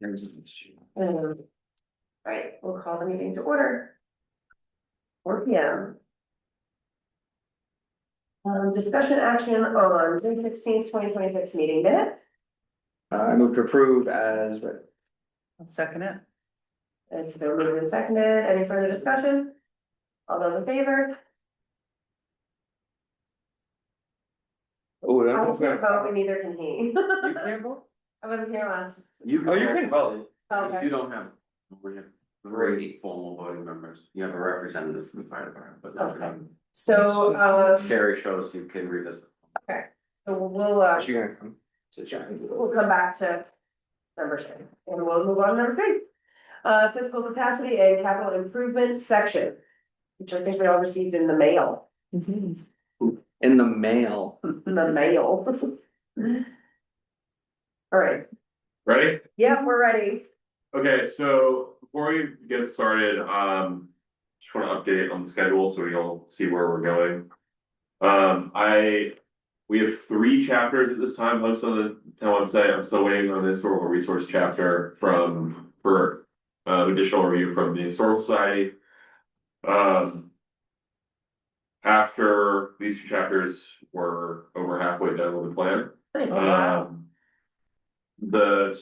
Right, we'll call the meeting to order. 4 p.m. Discussion action on June 16th, 2026 meeting minutes. I move to approve as written. I'll second it. It's been moved and seconded. Any further discussion? All those in favor? Oh, I can't vote and neither can he. You can't vote? I wasn't here last. You can vote. Okay. You don't have, we have 3 formal voting members, you have a representative from the fire department, but not. Okay. So, Sherry shows you can revisit. so we'll, Is she gonna come? we'll come back to number 2, and we'll move on to number 3. Fiscal capacity and capital improvement section, which I think we all received in the mail. In the mail. In the mail. All right, Ready? yeah, we're ready. Okay, so before we get started, just want to update on the schedule so we all see where we're going. We have 3 chapters at this time posted on the town website. I'm still waiting on the historical resource chapter for additional review from the Historical Society. After these 2 chapters, we're over halfway done with the plan. Nice.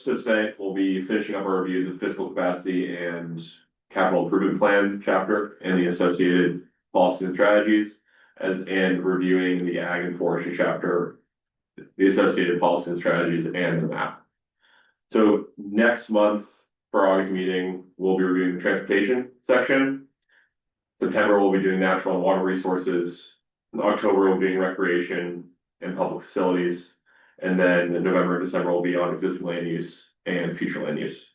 So today we'll be finishing up our review of the fiscal capacity and capital improvement plan chapter and the associated policies and strategies, and reviewing the ag and forestry chapter, the associated policies and strategies, and the map. So next month for our August meeting, we'll be reviewing the transportation section. September we'll be doing natural and water resources. In October we'll be doing recreation and public facilities. And then in November and December will be on existing land use and future land use.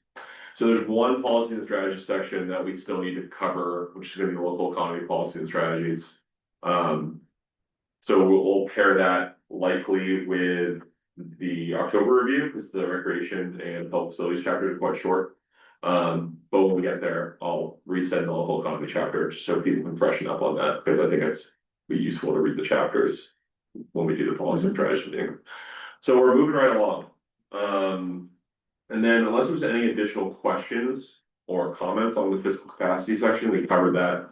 So there's one policy and strategy section that we still need to cover, which is going to be the local economy policy and strategies. So we'll pair that likely with the October review, because the recreation and public facilities chapter is quite short. But when we get there, I'll resend the local economy chapter just so people can freshen up on that, because I think it's be useful to read the chapters when we do the policy and strategy meeting. So we're moving right along. And then unless there's any additional questions or comments on the fiscal capacity section, we covered that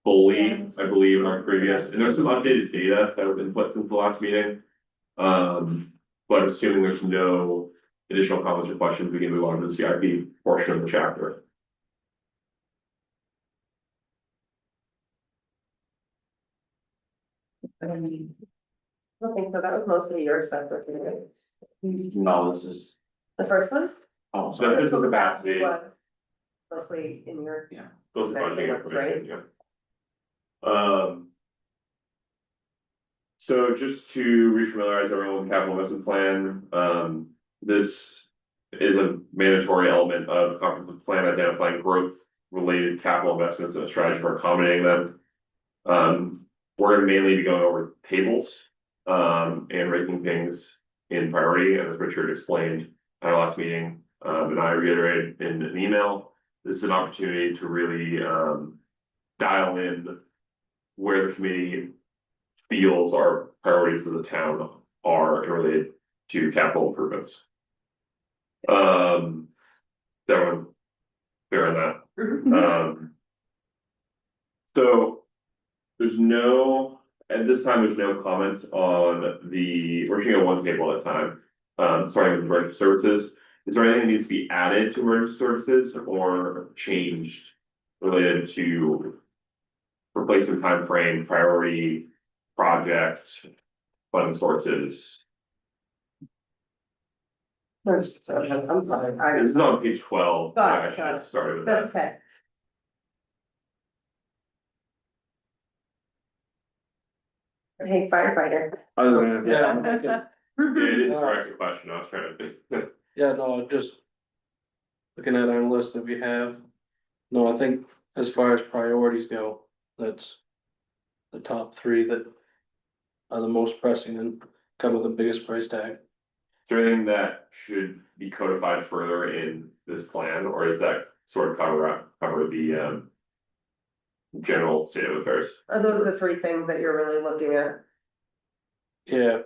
fully, I believe, in our previous, and there's some updated data that have been put since the last meeting. But assuming there's no additional comments or questions, we can move on to the CIP portion of the chapter. I think so. That was mostly your stuff for today. No, this is, The first one? oh, So fiscal capacity, was mostly in your. those are budgeting That's right. information, yeah. So just to refamiliarize everyone with capital investment plan, this is a mandatory element of the comprehensive plan, identifying growth related capital investments and a strategy for accommodating them. We're gonna mainly be going over tables, and ranking things in priority, and as Richard explained at our last meeting, and I reiterated in an email, this is an opportunity to really dial in where the committee feels our priorities of the town are related to capital improvements. Everyone clear on that? So there's no, at this time, there's no comments on we're gonna go one table at a time. Starting with emergency services. Is there anything that needs to be added to emergency services or changed related to replacement time frame, priority, project, funding sources? I'm sorry. This is on page 12. Got it, I should got have it. started with That's that. okay. Hey, firefighter. Yeah. Yeah, it didn't correct the question, I was trying to think. Yeah, no, just looking at our list that we have. No, I think as far as priorities go, that's the top 3 that are the most pressing and come with the biggest price tag. Is there anything that should be codified further in this plan, or is that sort of cover the general state of affairs? Are those the 3 things that you're really looking at? Yeah.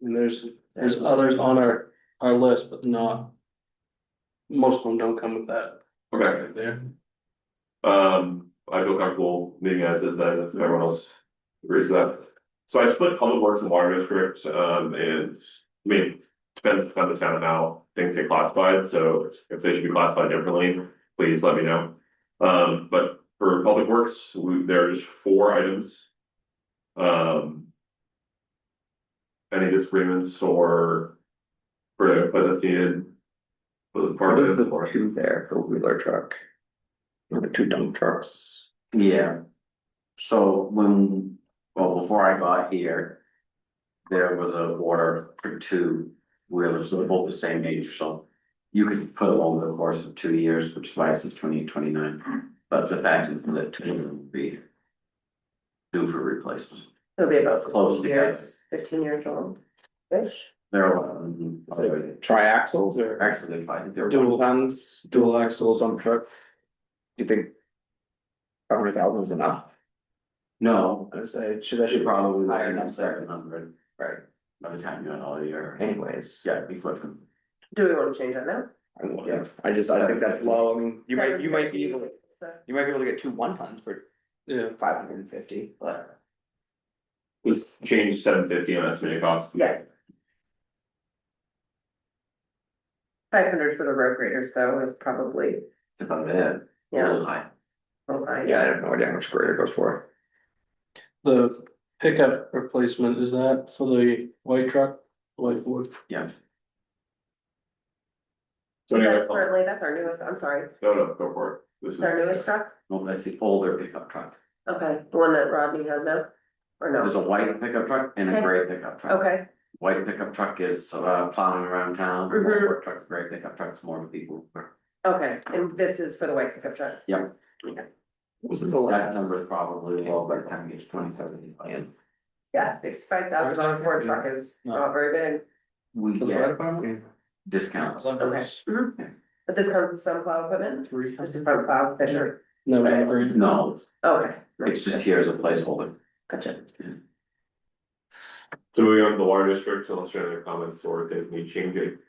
And there's There's others on our list, but not. Most of them don't come with that Okay, right there. I feel comfortable leaving as is then if everyone else agrees with that. So I split public works and water districts, and I mean, depends on the town and how things get classified, so if they should be classified differently, please let me know. But for public works, there's 4 items. Any disagreements or for, but that's needed. For the part What is of the it. 2 there for wheeler truck? The 2 dump trucks. Yeah. So before I got here. There was a order for 2 wheelers, they're both the same age, so. You could put them over the course of 2 years, which is why it says 2029, but the fact is that 2 will be. Due for replacement, It'll be about Close 15 years, 15 years old-ish. they're Triaxles or actually, I think they're. Dual tons? dual axles dump truck. Do you think 500,000 is enough? No, I would say, that should should probably higher like than 700 right, by the time you got all your. anyways. Yeah, equipment. Do we wanna change that now? Yeah, I think that's low, I mean, you might be able, 750, so- you might be able to get 2 1-tons for Yeah, 550, but. Just change 750 on estimated cost. Yes. 500 for the road graders though is probably, It's about it. Yeah. Really high. oh, I, Yeah, I have no idea how much grader goes for. the pickup replacement, is that for the white truck, white Ford? Yeah, So anyway, currently, that's our newest, I'm sorry, no, go for it. This it's our newest truck, well, that's the older pickup truck. okay, the one that Rodney has now, or There's no? a white pickup truck and a Okay. gray pickup truck. Okay, White pickup truck is plowing around town, Mhm. work truck, gray pickup truck is more of a people. okay, and this is for the white pickup truck? Yep. Was it the That last? number is probably low by the time it gets 2030. Yeah, $65,000 Ford truck is not very big, We For the fire get department? discounts. okay. Mhm. But this comes with some plow equipment, Three. just a front plow, Fisher, No, Right. green. No, okay. it's just here as a placeholder. Gotcha. So moving on to the water district, unless there are any comments or things need changing.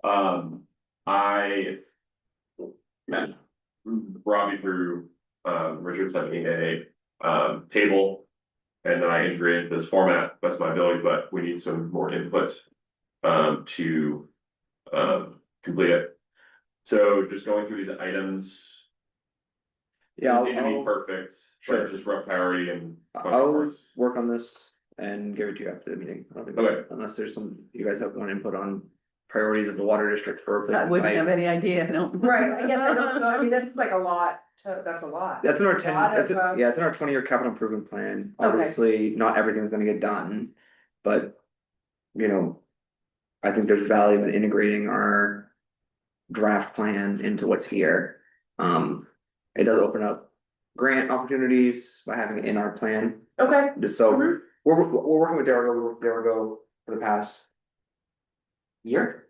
I. Brought me through, Richard sent me a, table. And then I integrated into this format, best of my ability, but we need some more input, to, complete it. So just going through these items. Yeah, Doesn't need to be I'll, perfect, Sure. but just rough priority and. I'll work on this and give it to you after the meeting. I don't think- Okay. Unless there's you guys have one input on priorities of the water district for. I wouldn't have any idea, no. Right, I guess I don't know, I mean, this is like a lot, that's a lot. That's in our 10, Lot of, that's, yeah, it's in our 20-year capital improvement plan, Okay. obviously, not everything's gonna get done, but. You know. I think there's value in integrating our. Draft plan into what's here, it does open up. Grant opportunities by having it in our plan, Okay, just so, Mhm. we're working with Derigo for the past. Year?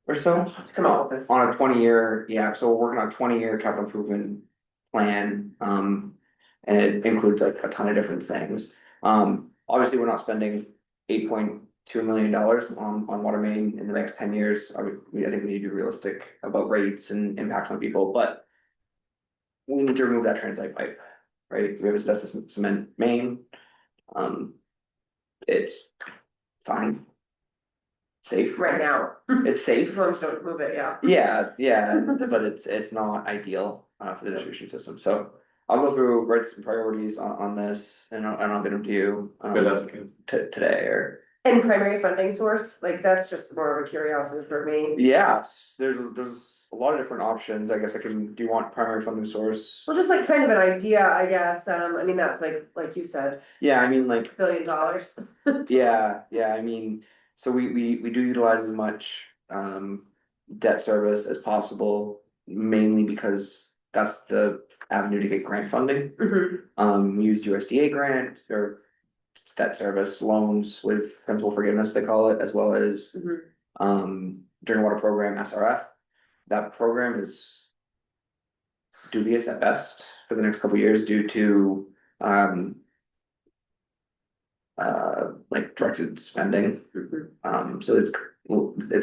Or so? to come up with this. On a 20-year, yeah, so we're working on a 20-year capital improvement plan, and it includes like a ton of different things. Obviously, we're not spending $8.2 million on water main in the next 10 years. I think we need to be realistic about rates and impacts on people, but. We need to remove that transite pipe, right? We have asbestos cement main. It's fine. Safe. Right now, It's safe. as long as you don't move it, yeah. Yeah, but it's not ideal for the distribution system, so I'll go through, write some priorities on this and I'll get them to you. But that's okay. Today or, And primary funding source, like, that's just more of a curiosity for me. yes, there's a lot of different options, I guess do you want primary funding source? Well, just like kind of an idea, I guess, I mean, that's like you said, Yeah, I mean, like, $1 billion. yeah, I mean, so we do utilize as much debt service as possible, mainly because that's the avenue to get grant funding. Mhm. We used USDA grant or debt service loans with principal forgiveness, they call it, as well as Mhm. drinking water program SRF. That program is dubious at best for the next couple of years due to like directed spending. So it's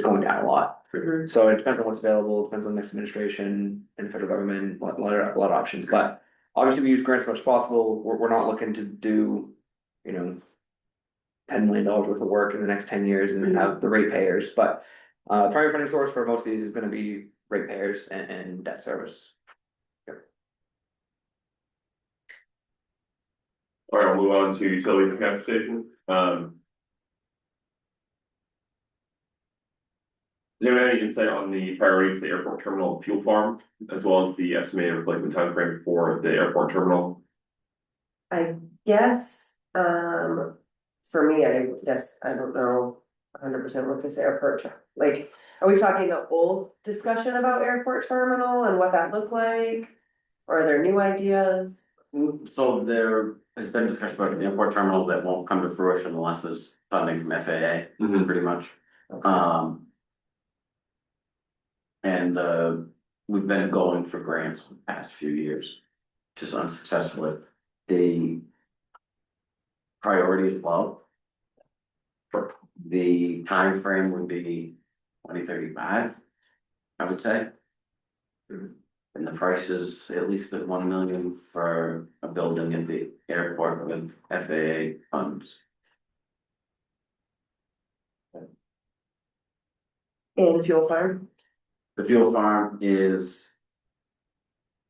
going down a lot. So it depends on what's available, depends on the next administration and the federal government, a lot of options, but obviously we use grants as much as possible, we're not looking to do, you know. $10 million worth of work in the next 10 years and have the ratepayers, but primary funding source for most of these is gonna be ratepayers and debt service. All right, we'll move on to utility and transportation. Do you have any insight on the priority for the airport terminal fuel farm, as well as the estimated replacement timeframe for the airport terminal? I guess, for me, I guess, I don't know 100% what this airport, like, are we talking the old discussion about airport terminal and what that looked like? Or are there new ideas? So there has been discussion about an airport terminal that won't come to fruition unless there's funding from FAA, pretty much. And we've been going for grants for the past few years, just unsuccessfully. The priority is low. The time frame would be 2035, I would say. And the price is at least at 1 million for a building at the airport with FAA funds. In fuel farm? The fuel farm is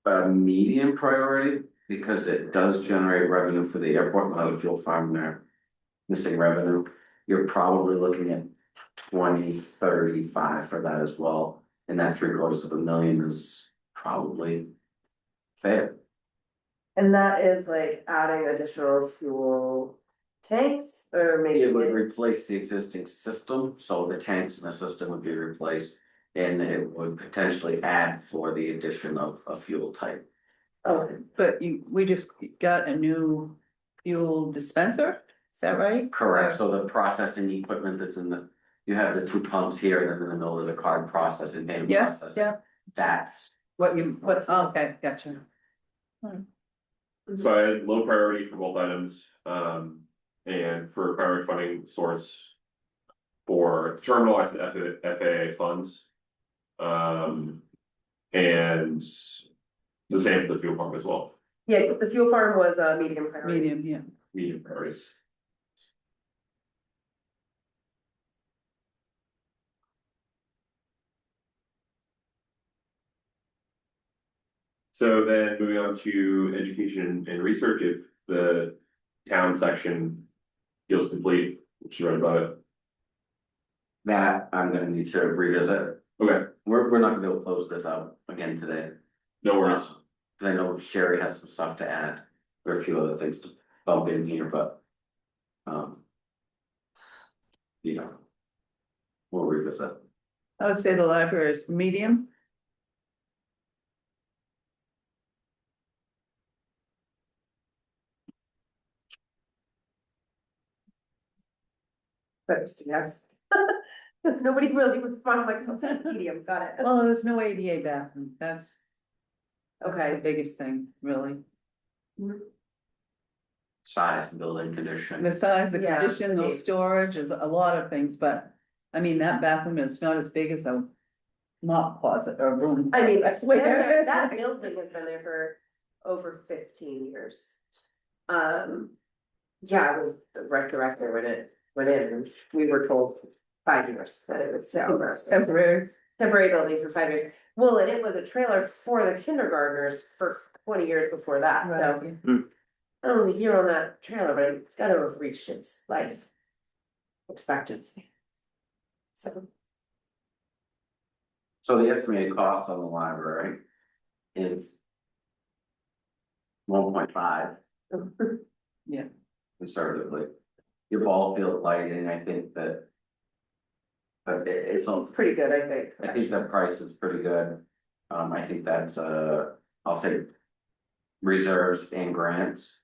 a medium priority because it does generate revenue for the airport. Without a fuel farm, they're missing revenue. You're probably looking at 2035 for that as well. And that $750,000 is probably fair. And that is like adding additional fuel tanks or maybe? It would replace the existing system, so the tanks in the system would be replaced. And it would potentially add for the addition of a fuel type. Oh, But we just got a new fuel dispenser, is that right? Correct, so the processing equipment that's you have the two pumps here, and then in the middle is a card processing, payment Yeah, processing. yeah. That's, what's, Okay, gotcha. So I had low priority for both items, and for primary funding source. For terminal, I said FAA funds. And the same for the fuel farm as well, yeah, the fuel farm was a medium priority. Medium, yeah. medium priority. So then moving on to education and research, if the town section feels complete, which is right about it. that I'm gonna need to revisit. Okay, We're not gonna be able to close this out again today. no worries. Cause I know Sherry has some stuff to add, there are a few other things to bump in here, but. You know. We'll revisit. I would say the library is medium. But yes. Nobody really responded like, "Oh, medium, got it." Well, there's no ADA bathroom, that's the Okay. biggest thing, really. Size, building condition. The size, the Yeah. condition, no storage, is a lot of things, but, I mean, that bathroom is not as big as a mop closet or room. I mean, I swear, that building has been there for over 15 years. Yeah, I was the rec director when it went in, and we were told 5 years that it would sell. Temporary. Temporary building for 5 years. Well, and it was a trailer for the kindergartners for 20 years before that, so. Right. I don't know the year on that trailer, but it's gotta have reached its life expectancy. So, So the estimated cost on the library is 1.5 Yeah. conservatively. Your ball field lighting, I think that. But it's on, it's pretty good, I think. I think that price is pretty good. I think that's I'll say. Reserves and grants.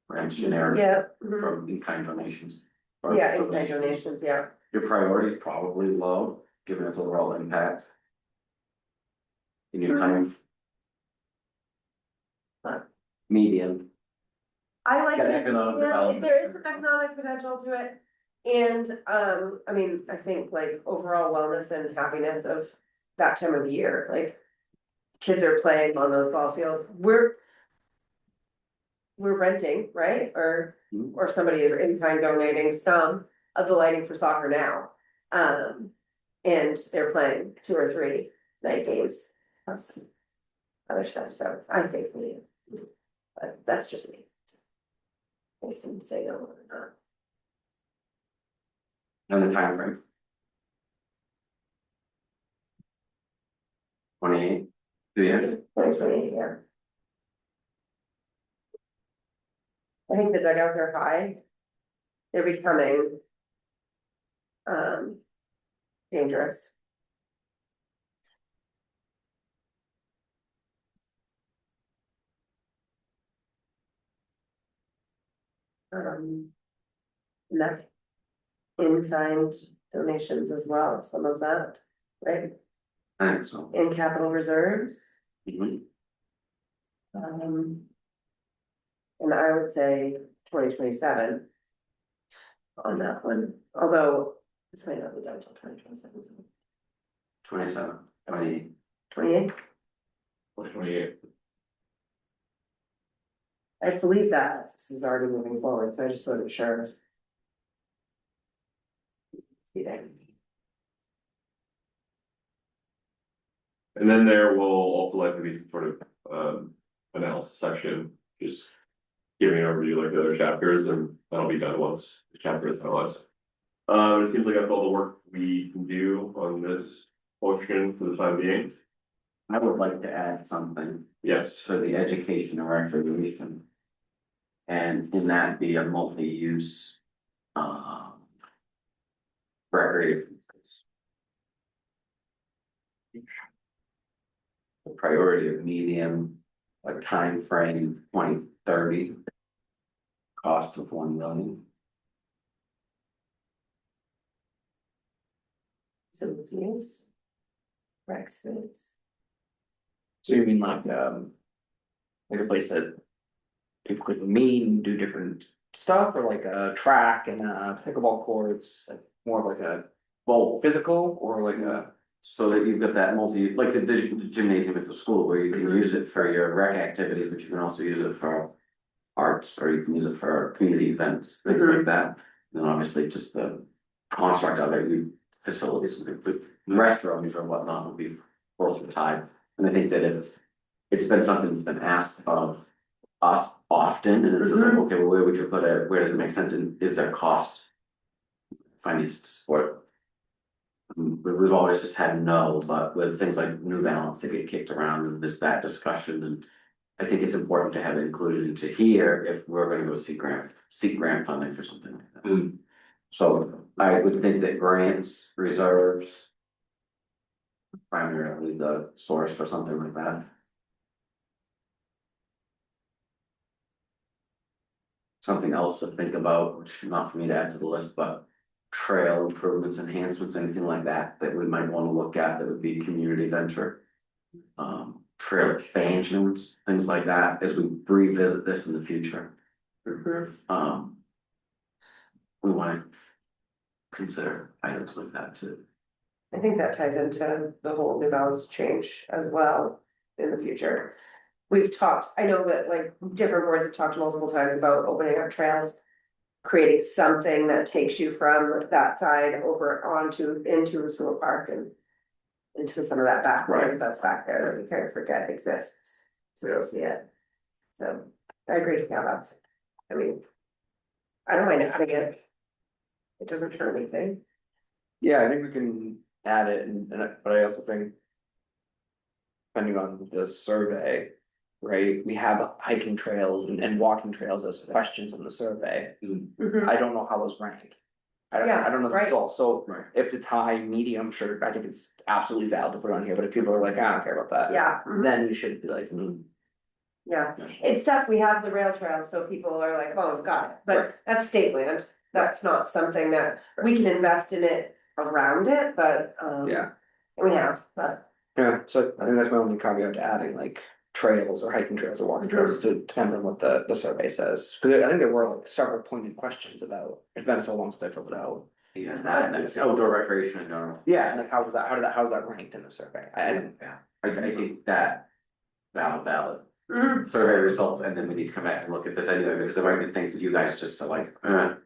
Grants generic Yeah, from in-kind donations. or yeah, in-kind donations, yeah. Your priority is probably low, given its overall impact. And your kind of. Medium, I like Got the economic idea, development. there is economic potential to it. And, I mean, I think like overall wellness and happiness of that time of year, like. Kids are playing on those ball fields, we're renting, right? Mhm. Or somebody is in kind donating some of the lighting for soccer now. And they're playing 2 or 3 night games, plus other stuff, so I think we, but that's just me. I just didn't say no or not. And the time frame. 28, 2 years. 2028, yeah. I think the dugouts are high. They're becoming. Dangerous. And that's in-kind donations as well, some of that, right, I think so. in capital reserves. Mhm. And I would say 2027. On that one, although this might not be done until 2027, so 27, 28. 28, 2028. I believe that this is already moving forward, so I just wasn't sure. See there. And then there will also likely be some sort of analysis section, just giving an overview like the other chapters, and that'll be done once the chapter is finalized. It seems like that's all the work we can do on this portion for the time being. I would like to add something Yes, for the education and recreation. And in that be a multi-use. Recreation. The priority of medium, a time frame 2030. Cost of 1 million. So it's use. Rec space. So you mean like a place that people could meet and do different stuff, or like a track and pickleball courts, like more of like a, well, physical or like a. So that you've got that multi, like the gymnasium at the school where you can use it for your rec activities, but you can also use it for. Arts, or you can use it for community events, things like that. And obviously just the construct of it, you facilities, the restrooms or whatnot would be closer tied. And I think that if it's been something that's been asked of us often, and it's just like, okay, well, where would you put it, where does it make sense, and is there cost? Finance to support. We've always just had no, but with things like New Balance, they get kicked around, and there's that discussion, and I think it's important to have it included into here if we're gonna go seek grant funding for something like that. So I would think that grants, reserves. Primarily the source for something like that. Something else to think about, which not for me to add to the list, but trail improvements, enhancements, anything like that, that we might wanna look at, that would be community venture. Trail expansions, things like that, as we revisit this in the future. We wanna consider items like that too. I think that ties into the whole New Balance change as well in the future. We've talked, I know that like different boards have talked multiple times about opening up trails. Creating something that takes you from that side over onto, into Sewell Park and. Into some of that back land that's back there that we kind of forget exists, so you'll see it. So, I agree with you, that's, I mean. I don't mind adding it. It doesn't hurt anything. Yeah, I think we can add it, but I also think. Depending on the survey, right, we have hiking trails and walking trails as questions in the survey. I don't know how those rank. Yeah, I don't know the right. results, so Right. if it's high, medium, sure, I think it's absolutely valid to put on here, but if people are like, I don't care about that. Yeah, Then we should be like, yeah, it's tough, we have the rail trail, so people are like, oh, I've got it, but Right. that's state land. That's not something that we can invest in it around it, but, yeah. we have, but. Yeah, so I think that's my only caveat to adding, like, trails or hiking trails or walking trails, to depend on what the survey says. Cause I think there were like several pointed questions about, it's been so long since I filled it out. Yeah, that, that's outdoor recreation in general. Yeah, and like how was that, how's that ranked in the survey? I didn't, Yeah, I think that valid Mhm. survey results, and then we need to come back and look at this anyway, because there might be things that you guys just are like, right.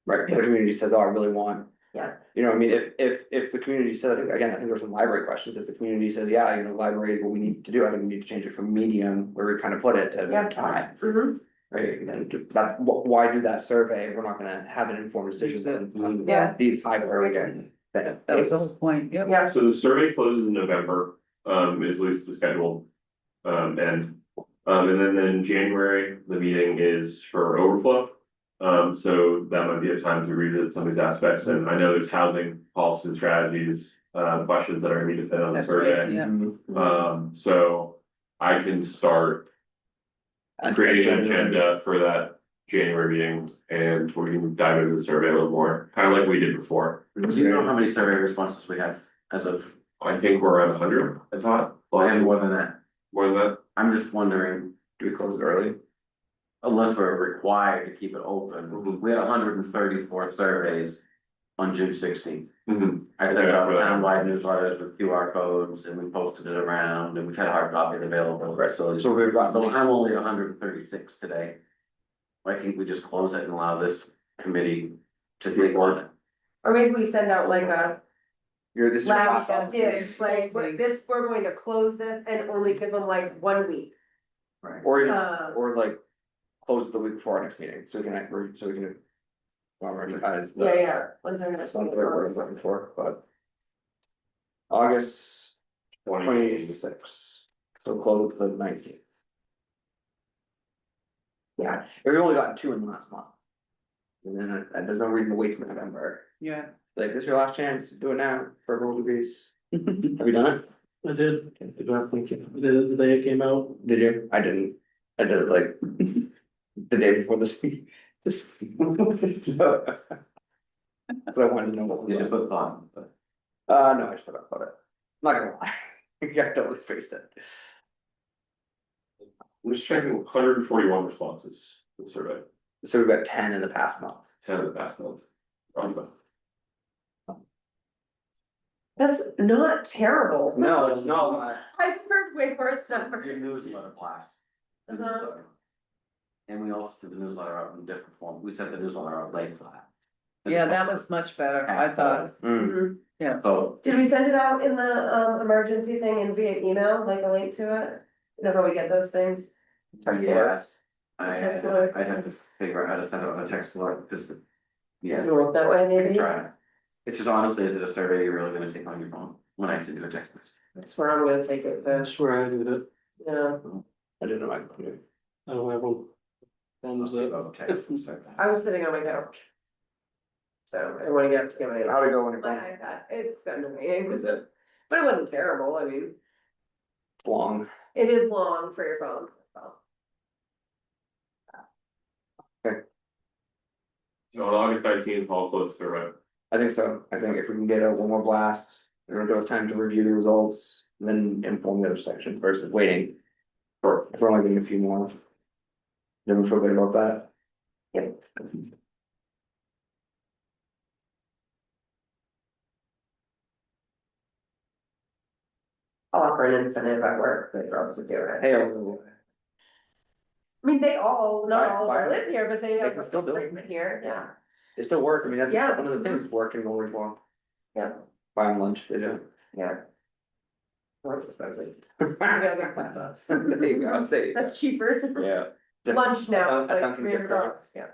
Right, the community says, oh, I really want. Yeah. You know, I mean, if the community says, I think, again, I think there's some library questions, if the community says, yeah, you know, library is what we need to do, I think we need to change it from medium, where we kind of put it to Yeah. high. Mhm. Right, and that, why do that survey if we're not gonna have an informed decision on Yeah. these high priority That was the whole point, yep. Yeah, So the survey closes in November, is at least the schedule. And then in January, the meeting is for overflow. So that might be a time to revisit some of these aspects, and I know there's housing policies and strategies, questions that are gonna be dependent on the That's right, survey. yeah. So I can start creating an agenda for that January meeting, and we can dive into the survey a little more, kind of like we did before. do you know how many survey responses we have as of, I think we're around 100, I thought. and more than that? More than that. I'm just wondering, Do we close it early? unless we're required to keep it open, we had 134 surveys on June 16th. I sent out townwide newsletters with QR codes, and we posted it around, and we've had hard copies available, so. So we've got, So I'm only 136 today. I think we just close it and allow this committee to think on it. or maybe we send out like a this is. last Yeah. ditch, like, Closing. this, we're going to close this and only give them like 1 week. Right. Or like, close it the week before our next meeting, so we can, so we can. Well, recognize the. Yeah, when's our next That's not meeting? what we're looking for, but. August 26th, so close it to the 19th. Yeah, we've only gotten 2 in the last month. And then there's no reason to wait till November, Yeah. like, this is your last chance, do it now for roll degrees. Have you done it? I did, Okay, good job, thank you. I did it the day it came out. Did you? I didn't, I did it like. The day before this meeting. Just. So. So I wanted to know what we Yeah, did. put thought, but. No, I just forgot about it. Not gonna lie, I totally spaced it. I'm just checking 141 responses to the survey, So we've got 10 in the past month. 10 in the past month. That's not terrible. No, it's not. I've heard way worse Your numbers. newsletter blast. The Uh-huh. newsletter. And we also sent the newsletter out in different form, we sent the newsletter out late flat. Yeah, that was much better, I thought. Mm. Mhm. So, Did we send it out in the emergency thing and via email, like a link to it? You know how we get those things? yes, Text alert. I'd have to figure out how to send out a text alert, because. Does Yes, it work that way, I can maybe? try. It's just honestly, is it a survey you're really gonna take on your phone, when I send you a text message? That's where I'm gonna take it, I this, swear I did it, yeah, I didn't know my computer. I don't have one. I'll Thumbs send up. out a text from survey. I was sitting on my couch. So I wanna get up to get my. How'd it go when it My got iPad, it's annoying, was it? But it wasn't terrible, I mean, long? it is long for your phone, so. So on August 19th, I'll close the survey. I think so. I think if we can get out one more blast, it'll give us time to review the results, then inform the other section versus waiting. Sure. If we're only getting a few more. Then we feel good about that. Yep. I'll offer an incentive at work for girls to do it. Hey, I mean, they all, not all of Fire. them live here, but they have can still do it. agreement here, yeah, they still work. I mean, that's Yeah. one of the things, work in Norridgewock. yeah, Buy them lunch if they do. yeah. That's expensive. There Maybe I'll get $5. you go, there you go. That's cheaper. Yeah. Lunch now is I like don't think they're $300, yeah.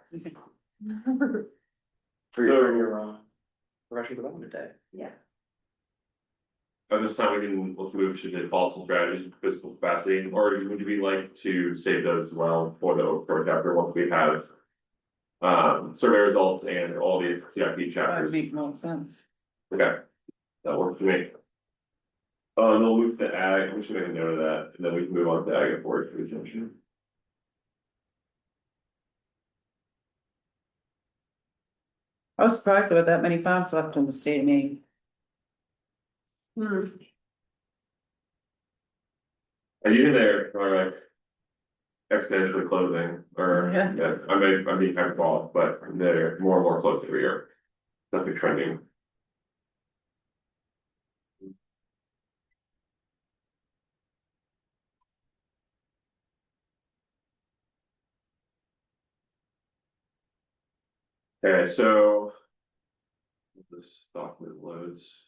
For your professional development day. Yeah. At this time, let's move to the policy strategies and fiscal capacity, or would we like to save those as well for chapter once we have. Survey results and all the CIP That chapters, would make more sense. okay, that works for me. And we'll move to ag, we should make a note of that, and then we can move on to ag and forestry extension. I was surprised there were that many farms left in the state of Maine. Hmm. I usually they're like exponentially closing, or, Yeah. yeah, I'm being kind of off, but they're more and more close every year. Nothing trending. Okay, so. This document loads.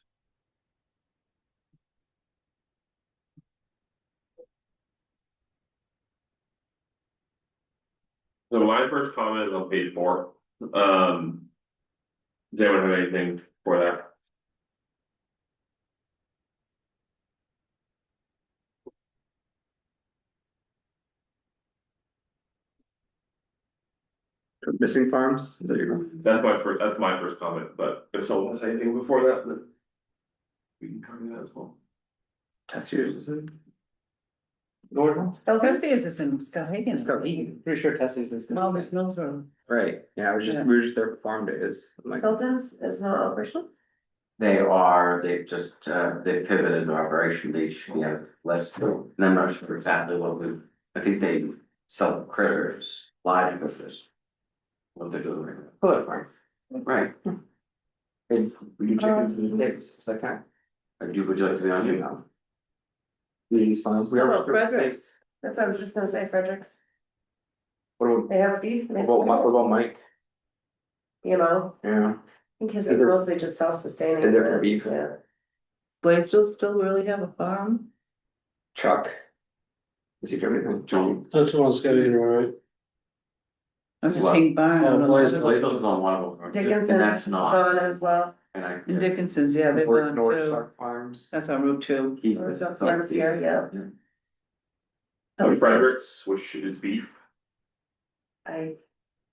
So my first comment is on page 4. Does anyone have anything for that? Missing farms, is that your? That's my first comment, but if someone has anything before that, then. We can cover that as well. Test years, is it? Normal? Test is in Skowhegan. Pretty sure Test years is. Well, Miss Millsboro. Right, yeah, Yeah. we were just there for farm days, I'm like, Hilton's is not operational? they've just, they've pivoted the operation, they should have less, and I'm not sure exactly I think they sell critters, live critters. What they're doing right now. hello farm. Right, And we do chickens and pigs, is that kind would you like to be on of, you? know? We use farms, we How are. about Fredericks? That's what I was just gonna say, Fredericks. What They have beef. about Mike? You know, Yeah, because Is it's it- mostly just self-sustaining. is it isn't for beef? Yeah. Blaisdell still really have a farm? Chuck. Is he doing anything? John, That's the one Skowhegan, right? That's a What? pink barn. Oh, out on the Blaisdell. other Blaisdell's side. on one of them, Dickinson's and that's not, gone as well. and I. And Dickinson's, yeah, they've gone too. Norridgewock Farms. That's on Route 2. He's. Or Chuck Farms here, yeah. So Fredericks, which is beef. I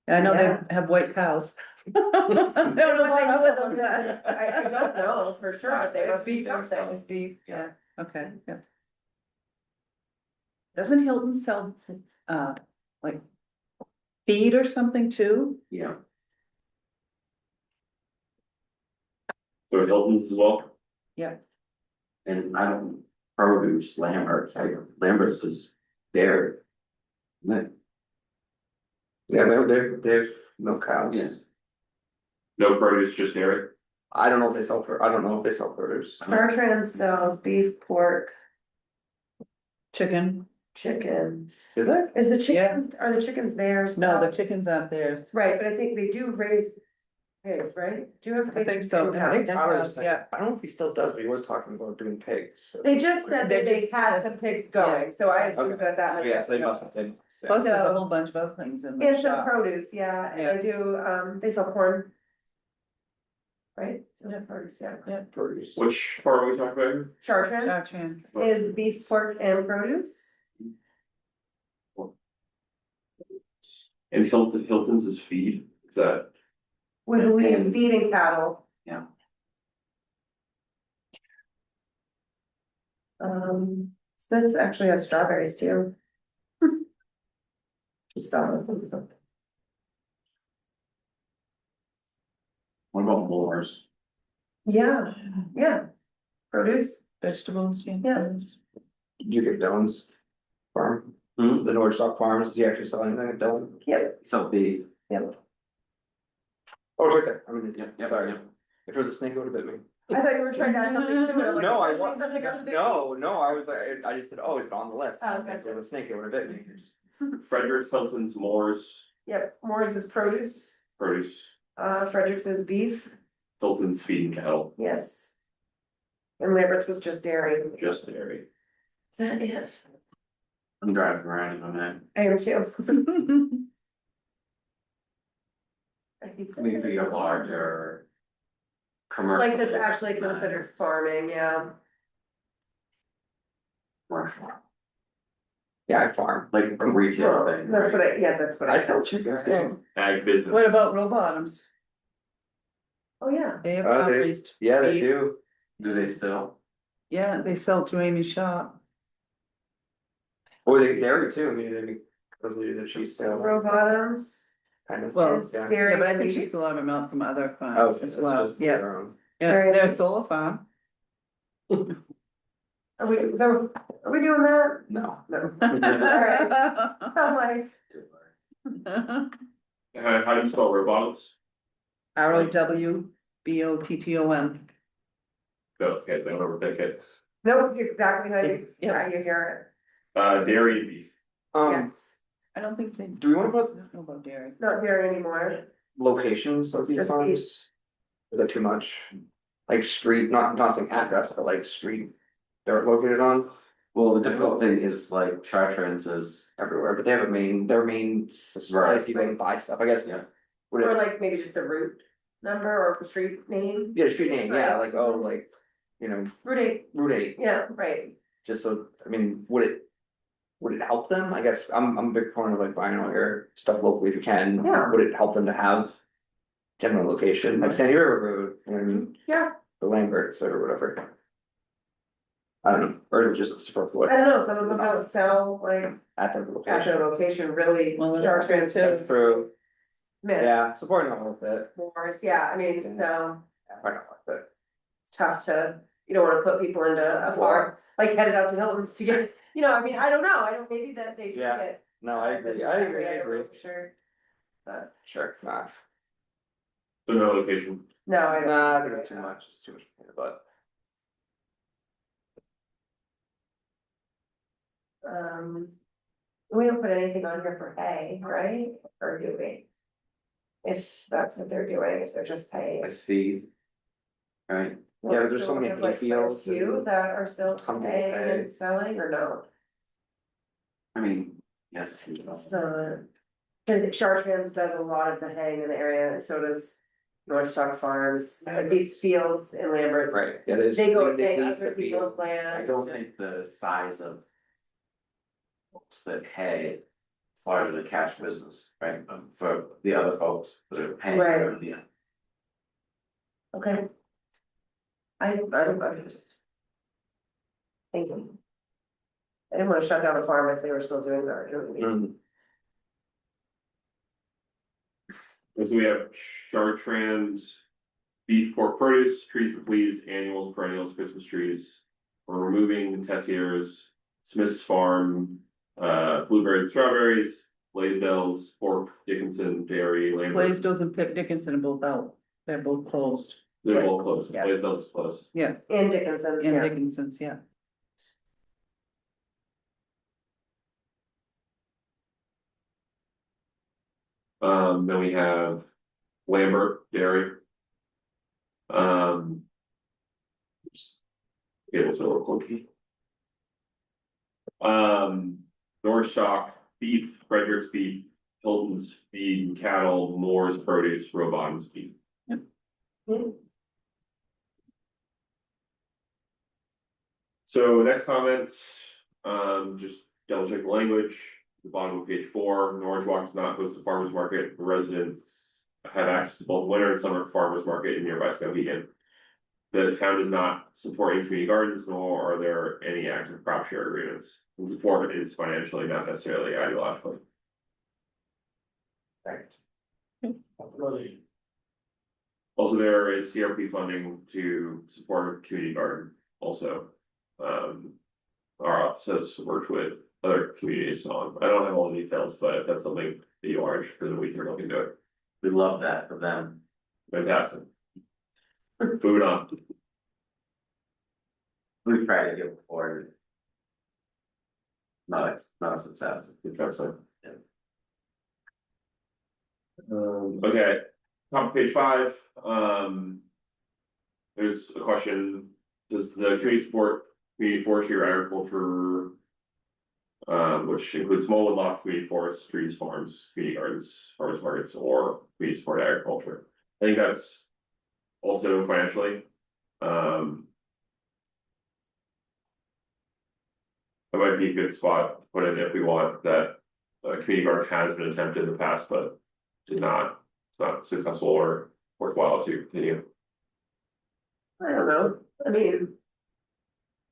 I know Yeah. they have white cows. I don't know what they do with them, but. I don't know for sure, but they It's must be beef, something. it's beef, yeah, okay, yeah. Doesn't Hilton sell, like feed or something too? Yeah, So Hilton's as well. and I don't produce Lambert's is dairy. Isn't Yeah, they've milk cows. it? Yeah. No produce, just dairy. I don't know if they sell, I don't know if they sell produce. Chartrand sells beef, pork, Chicken? chicken. Do they? Is the chickens, are the chickens theirs? No, the chickens aren't theirs. Right, but I think they do raise pigs, right? Do you have I pigs? think so. and I think cows? Tyler was saying, Yeah. I don't know if he still does, but he was talking about doing pigs. So- They just said They that they just had said- some pigs going, so I assumed Okay. that that. Oh, yes, they must, they must, yeah. Plus, there's a So- whole bunch of other things in the And some shop. produce, yeah, and Yeah. they do, they sell corn. Right? So they have produce, yeah. Produce. Which part are we talking about? Chartrand Chartrand. is beef, pork and produce. And Hilton's is feed, is that? When we have feeding cattle. Yeah. Smith's actually has strawberries too. Just saw it and stuff. What about Moore's? Yeah, yeah. Produce, Vegetables, yeah. Yeah. Did you get Dylan's farm? Hmm? The Norridgewock Farms, is he actually selling anything at Dylan? yep, So beef. yep. Oh, it's right there, I mean, Yeah, sorry, yeah. if it was a snake, it would have bit me. I thought you were trying to add something to it. I'm like, No, I "There's wasn't, something else to do." no, I was like, I just said, oh, it's on the list. Oh, okay. If it was a snake, it would have bit me. Fredericks, Hilton's, Moore's, Yep, Moore's is produce, produce, Frederick's is beef, Hilton's feed and cattle, yes. And Lambert's was just dairy. just dairy. Is that it? I'm driving around in my man. I am too. I think I mean, for your larger. Commercial. Like that's actually considered farming, yeah. Commercial, Yeah, I farm. like a retail Well, thing, that's right? what yeah, that's what I. I sell chickens too. Ag business. What about row bottoms? Oh, yeah. They have They- outreached. Yeah, they beef. do. Do they still? Yeah, they sell to Amy's shop. Or they dairy too, I mean, they make probably the cheese So sale, row bottoms kind of. Well, is yeah. dairy. Yeah, but I think and she beef. gets a lot of her milk from other Oh, farms okay, as that's well, just yeah. their own. Yeah, Very they're a nice. solar farm. Are we, so, are we doing that? No. No. Alright. I'm like, How do you spell robotics? ROWBOTTOM. No, okay, don't overthink it. nope, exactly how you, Yep. how you hear Dairy and beef. it, Um, yes, I don't think they. do we wanna put I don't know about dairy. not hearing anymore. locations of these Just farms? these. Is that too much? Like street, not saying address, but like street they're located on Well, the difficult thing is like Chartrand's is, everywhere, but they have their main Right. place you go to buy stuff, I guess, yeah. Would Or it, like maybe just the route number or the street name, yeah, street name, yeah, Right. like, oh, like, you know, route 8, Route 8, yeah, right, just so, I mean, would it help them? I guess, I'm a big fan of like buying all your stuff locally if you can. Yeah. Would it help them to have general location, like Sandy River Road, you know what I mean, yeah, the Lamberts or whatever? I don't know, or is it just superfluous I don't know, some of them don't sell like at their at location? their location really Well, that's sharp good into too. True, myth yeah, supporting them with it, wars, yeah, I mean, Okay. so I don't like it. it's tough to, you don't wanna put people into a farm, like headed out to Hilton's to get, you know, I mean, I don't know, I don't, maybe that they do Yeah. get. No, I agree, business I that agree, way, I don't agree, know for sure. But, sure, nah, So no location. no, I don't. nah, I think it's too much, it's too much, but. Um, we don't put anything on here for hay, right, or do we? If that's what they're doing, if they're just hay. it's feed. Right, Yeah, but there's so many There's like quite a hayfields few and that are still tons of haying hay. and selling, or no? I mean, yes. It's not. I think Chartrand's does a lot of the haying in the area, and so does Norridgewock Farms, like these fields in Lambert's. Right, yeah, there's. They go, they they lease other the field. people's I land. don't think the size of. Folks that hay, larger than cash business, right, for the other folks that are paying. Right. Yeah. Okay. I'm just. Thinking. I didn't wanna shut down a farm if they were still doing that, you know what I mean? Mm, And so we have Chartrand's beef, pork, produce, trees for fleas, annuals, perennials, Christmas trees. We're removing Tessier's, Smith's Farm, blueberries, and strawberries, Blaisdell's, pork, Dickinson, dairy, Lambert. Blaisdell's and Pitt Dickinson are both out. They're both closed. They're both closed. Yeah. Blaisdell's is closed. Yeah, And Dickinson's, and yeah. Dickinson's, yeah. Then we have Lambert Dairy. It was a little clunky. Norridgewock beef, Frederick's beef, Hilton's feed and cattle, Moore's produce, Robotom's beef. Hmm. So next comments, just double check the language, the bottom of page 4, Norridgewock does not host a farmer's market, residents have access to both winter and summer farmer's market in nearby Skowhegan. The town does not support any community gardens, nor are there any active crop share agreements. And support is financially, not necessarily ideologically. Right. Also, there is CRP funding to support a community garden also. Our office has worked with other communities on, I don't have all the details, but if that's something that you are interested in, we can look into it. We love that for them. Fantastic. Moving on. We tried to get forward. No, it's not a success. Interesting. Yeah. Okay, top of page 5, there's a question, does the community support community forestry or agriculture? Which includes small wood lots, community forests, trees, farms, community gardens, farmers markets, or community support agriculture. I think that's also financially. That might be a good spot to put in if we want that. Community garden has been attempted in the past, but it's not successful or worthwhile to continue. I don't know, I mean,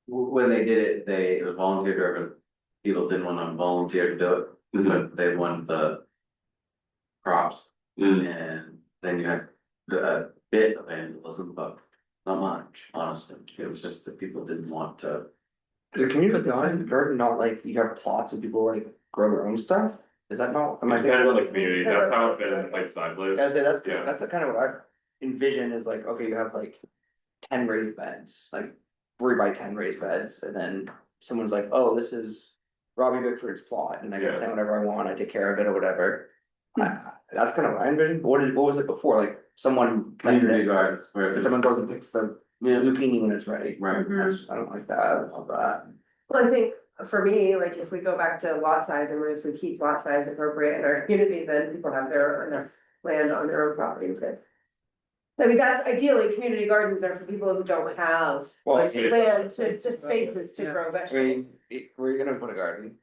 When they did it, it was volunteer driven. People didn't wanna volunteer to do it, but they wanted the. Crops, and then you had a bit of vandalism, but not much, honestly. It was just that people didn't want to Is a community Put the garden not like you have plots and people like grow their own stuff? Is that not? Am I It depends thinking? on the community, that's how it's been in the places I've lived. Yeah, I say Yeah. that's kind of what I envision is like, okay, you have like 10 raised beds, like 3 by 10 raised beds, and then someone's like, oh, this is Robbie Bickford's plot, and I can Yeah. plant whatever I want, I take care of it or whatever. That's kind of what I envisioned, what was it before, like someone planted Community it, gardens, where and there's, someone goes and picks the yeah, zucchini when it's ready. right, That's, I don't like that, I love that. Well, I think for me, like if we go back to lot size and if we keep lot size appropriate in our community, then people have their enough land on their own property to. I mean, that's ideally, community gardens are for people who don't have Well, like space. land to, just spaces to Yeah. grow I vegetables. mean, we're gonna put a garden.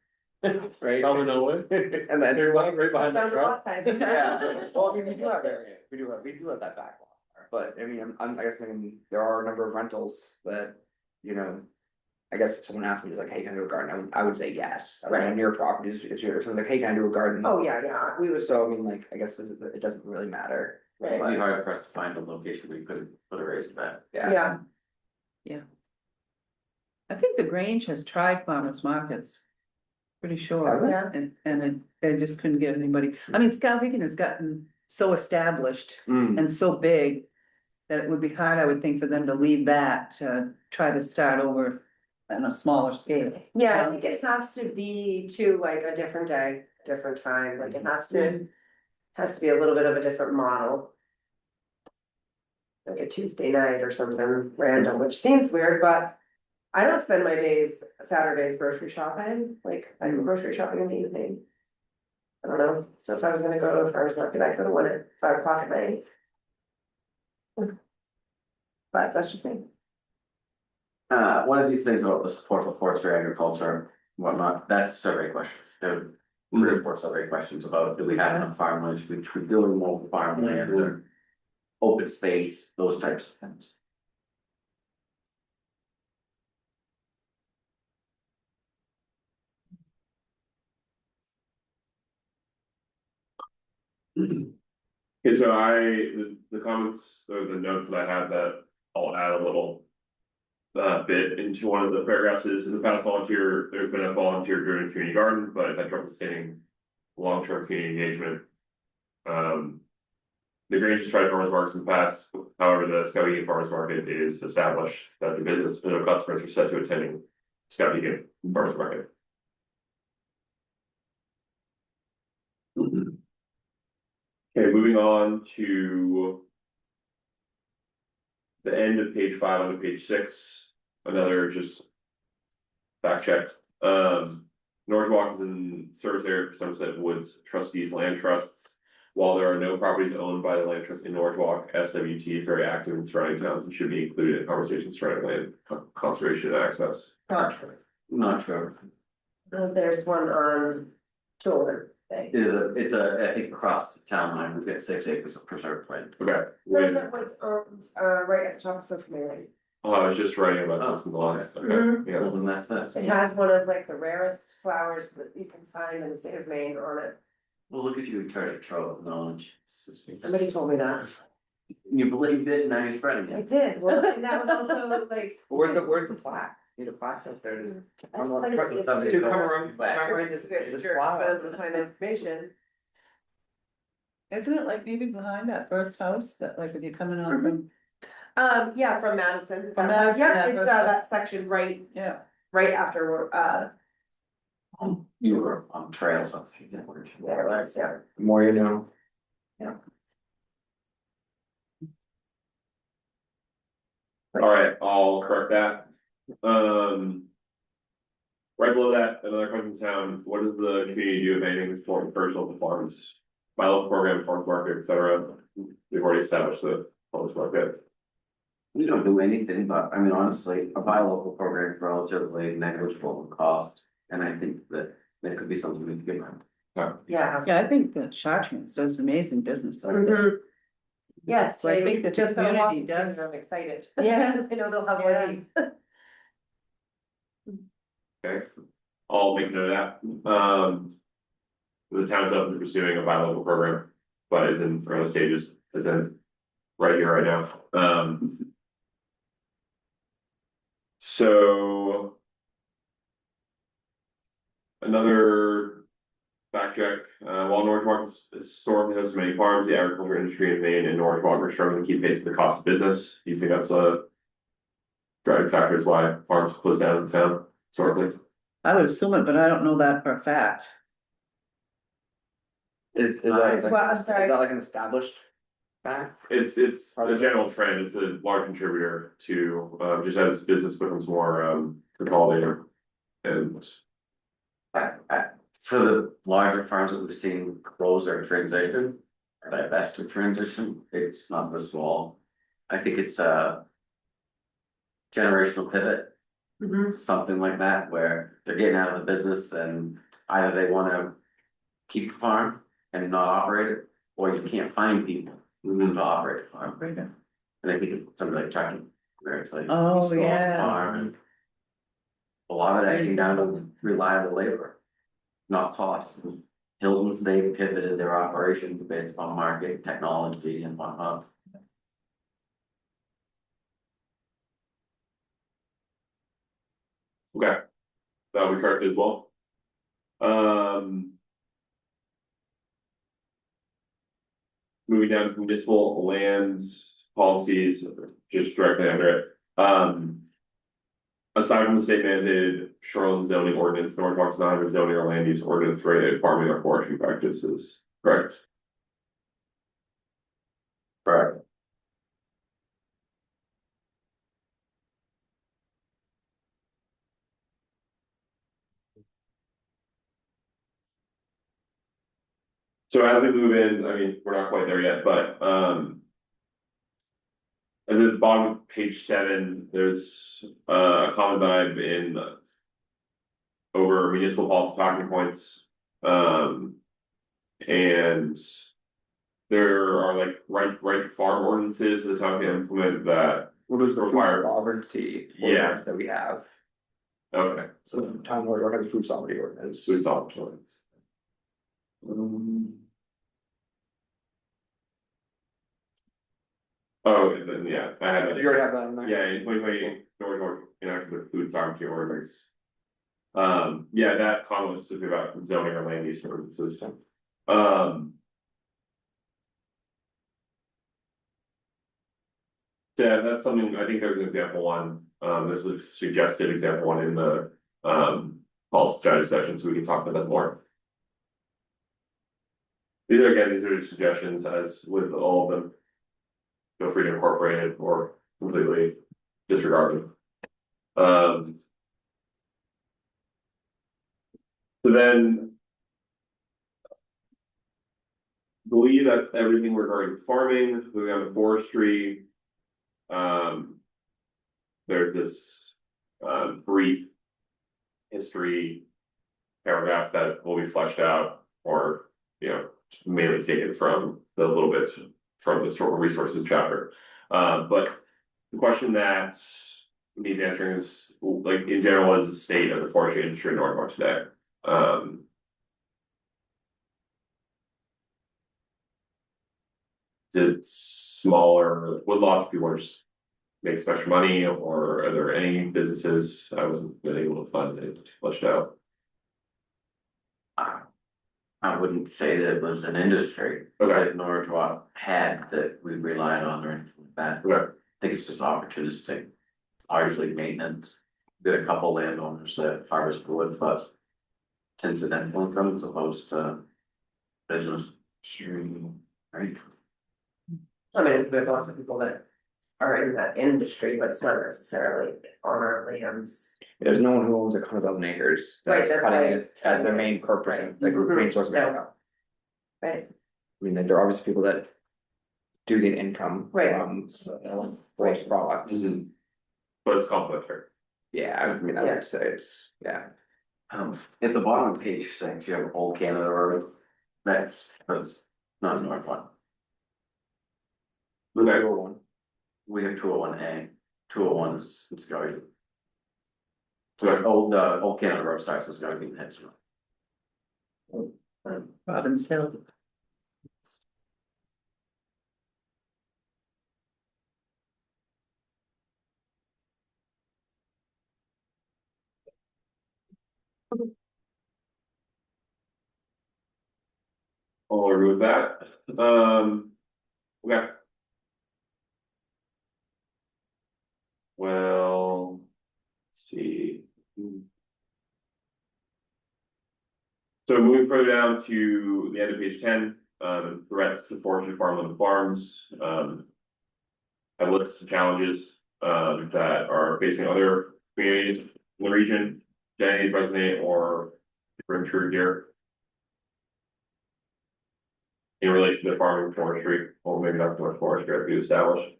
Right? Probably no way. And then. Right behind the Sounds a truck. lot size. Yeah, well, I mean, we do have area, we do have that back lot, but I mean, I guess thinking there are a number of rentals that, you know. I guess if someone asked me, like, hey, can I do a garden, I would say yes, I mean, Right. near properties, if you're, someone's like, hey, can I do a garden? Oh, yeah, We would, so I mean, like, I guess it doesn't really matter, right, it'd be hard pressed to find a location where you could put a raised bed. yeah. yeah, I think the Grange has tried farmers markets. Pretty sure, Yeah. and they just couldn't get anybody, I mean, Skowhegan has gotten so established Mm, and so big. That it would be hard, I would think, for them to leave that to try to start over on a smaller scale. yeah, I think it has to be to like a different day, different time, like it has to. Has to be a little bit of a different model. Like a Tuesday night or something random, which seems weird, but. I don't spend my days, Saturdays grocery shopping, like I go grocery shopping in the evening. I don't know, so if I was gonna go to a farmer's market, I could have went at 5 o'clock at night. But that's just me. One of these things about the support for forestry, agriculture, whatnot, that's a survey question. There are 3 or 4 survey questions about, do we have enough farmland, should we build more farmland or. Open space, those types of things. Okay, so the comments or the notes that I had that I'll add a little. Bit into one of the paragraphs is in the past there's been a volunteer driven community garden, but I've had trouble sustaining long-term community engagement. The Grange has tried farmers markets in the past, however, the Skowhegan Farmers Market is established that the business and the customers are set to attending Skowhegan Farmers Market. Okay, moving on to the end of page 5 on to page 6, another just fact check. Norridgewock is in service area for Somerset Woods Trustees Land Trusts. While there are no properties owned by the land trust in Norridgewock, SWT is very active in surrounding towns and should be included in conversations surrounding land conservation and access. Not true. Not true. There's one on Jordan thing. It's I think across the town line, we've got 6 acres of preserved land. Okay. There's that one, right at the top of Social Mary. Oh, I was just writing about this in the last, okay, yeah. Well, then that's this. It has one of like the rarest flowers that you can find in the state of Maine on it. Well, look at you, treasure trove of knowledge. Somebody told me that. You believed it, now you're spreading I it. did, well, and that was also like. where's the plaque? Need a plaque up there, just. I come just on, like to it's come around, this flower. to find information. Isn't it like maybe behind that first house that like if you're coming on from, Yeah, from Madison. From Madison, Yeah, that it's first- that section yeah. right after, You were on trails, I think that word. there it was, yeah. The more you know. Alright, I'll correct that. Right below that, another question in town, what does the community do if anything is important personal to farms? My local program, farmers market, et cetera, we've already established the farmers market. We don't do anything, but I mean, honestly, a buy local program is relatively negligible in cost, and I think that could be something we could get around. Yeah. Yeah, I think the Chartrans does amazing business over there. Mhm. Yes, So I they think the just got community walking, does- I'm excited. Yeah. I know they'll have Yeah. one. Okay, I'll make note of that. The town's up and pursuing a buy local program, but is in early stages, is in right here, right now. So another fact check, while Norridgewock is historically has many farms, the agriculture industry in Maine and Norridgewock are struggling to keep pace with the cost of business. Do you think that's a driving factor is why farms close down in town historically? I would assume it, but I don't know that for a fact. Is that, Well, is I'm sorry. that like an established fact? It's a general trend, it's a large contributor to, just as business becomes more, consolidated. And, For the larger farms that we've seen close or transition, or divest or transition, it's not this small. I think it's a generational pivot, Mhm. something like that, where they're getting out of the business and either they wanna keep the farm and not operate it, or you can't find people to operate the farm. And I think it's something like Chucky, where it's like. Oh, you still have a yeah. farm and a lot of that came down to reliable labor, not cost. Hilton's, they pivoted their operations based upon market, technology and whatnot. okay, that would be correct as well. Moving down to municipal land policies, just directly under it. Aside from the state mandated shoreline zoning ordinance, Norridgewock does not have a zoning or land use ordinance related to farming or forestry practices, correct? Right. So as we move in, I mean, we're not quite there yet, but, at the bottom of page 7, there's a comment that I've been over municipal policy talking points. And there are like right to farm ordinances that talk to implement that. What is the Required. food sovereignty Yeah. ordinance that we have? Okay, So town Norridgewock has a food sovereignty ordinance. food sovereignty. Oh, and then, yeah, I had that. You already have that in there? Yeah, in 2020, Norridgewock enacted the food sovereignty ordinance. Yeah, that comment was specifically about zoning or land use ordinances. Yeah, that's something, I think there's an example one, there's a suggested example one in the, policy strategy section, so we can talk about that more. These are suggestions, as with all of them. Feel free to incorporate it or completely disregard them. So then. Believe that's everything regarding farming, moving on to forestry. There's this, brief history paragraph that will be fleshed out, or, mainly taken from the little bits from the historical resources chapter. But the question that needs answering is, like, in general, is the state of the forestry industry in Norridgewock today? It's smaller, would lots of people just make special money, or are there any businesses? I wasn't really able to find it fleshed out. I wouldn't say that it was an industry Okay, that Norridgewock had that we relied on or anything like that. okay, I think it's just opportunistic, largely maintenance. Got a couple landowners that harvest wood, but it's incidental income as opposed to business. Right? I mean, there's lots of people that are in that industry, but it's not necessarily on our lands. There's no one who owns 100,000 acres. Right, That's that's cutting right. it as their main purpose, Right. like main source of No. income. Right, I mean, there are obviously people that do get income Right. from forest products. but it's complementary. Yeah, I mean, I Yeah. would say it's, yeah. At the bottom of page 6, you have Old Canada Road. That's not Northwood. Okay, One. We have 201A, 201 is in Skowhegan. Okay. Old Canada Road starts in Skowhegan and heads north. Robin's Hill. I'll agree with that. Okay. Well, let's see. So moving further down to the end of page 10, threats to forestry, farmland, and farms. I list some challenges that are facing other communities in the region. Do any of these resonate or ring true here? In relation to farming and forestry, or maybe not so much forestry, as we established.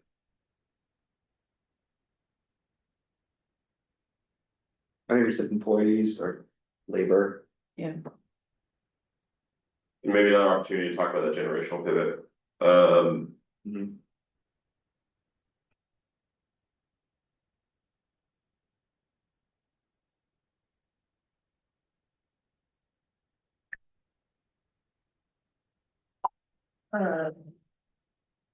I think we said employees or labor. Yeah. Maybe another opportunity to talk about that generational pivot. Mhm. Um,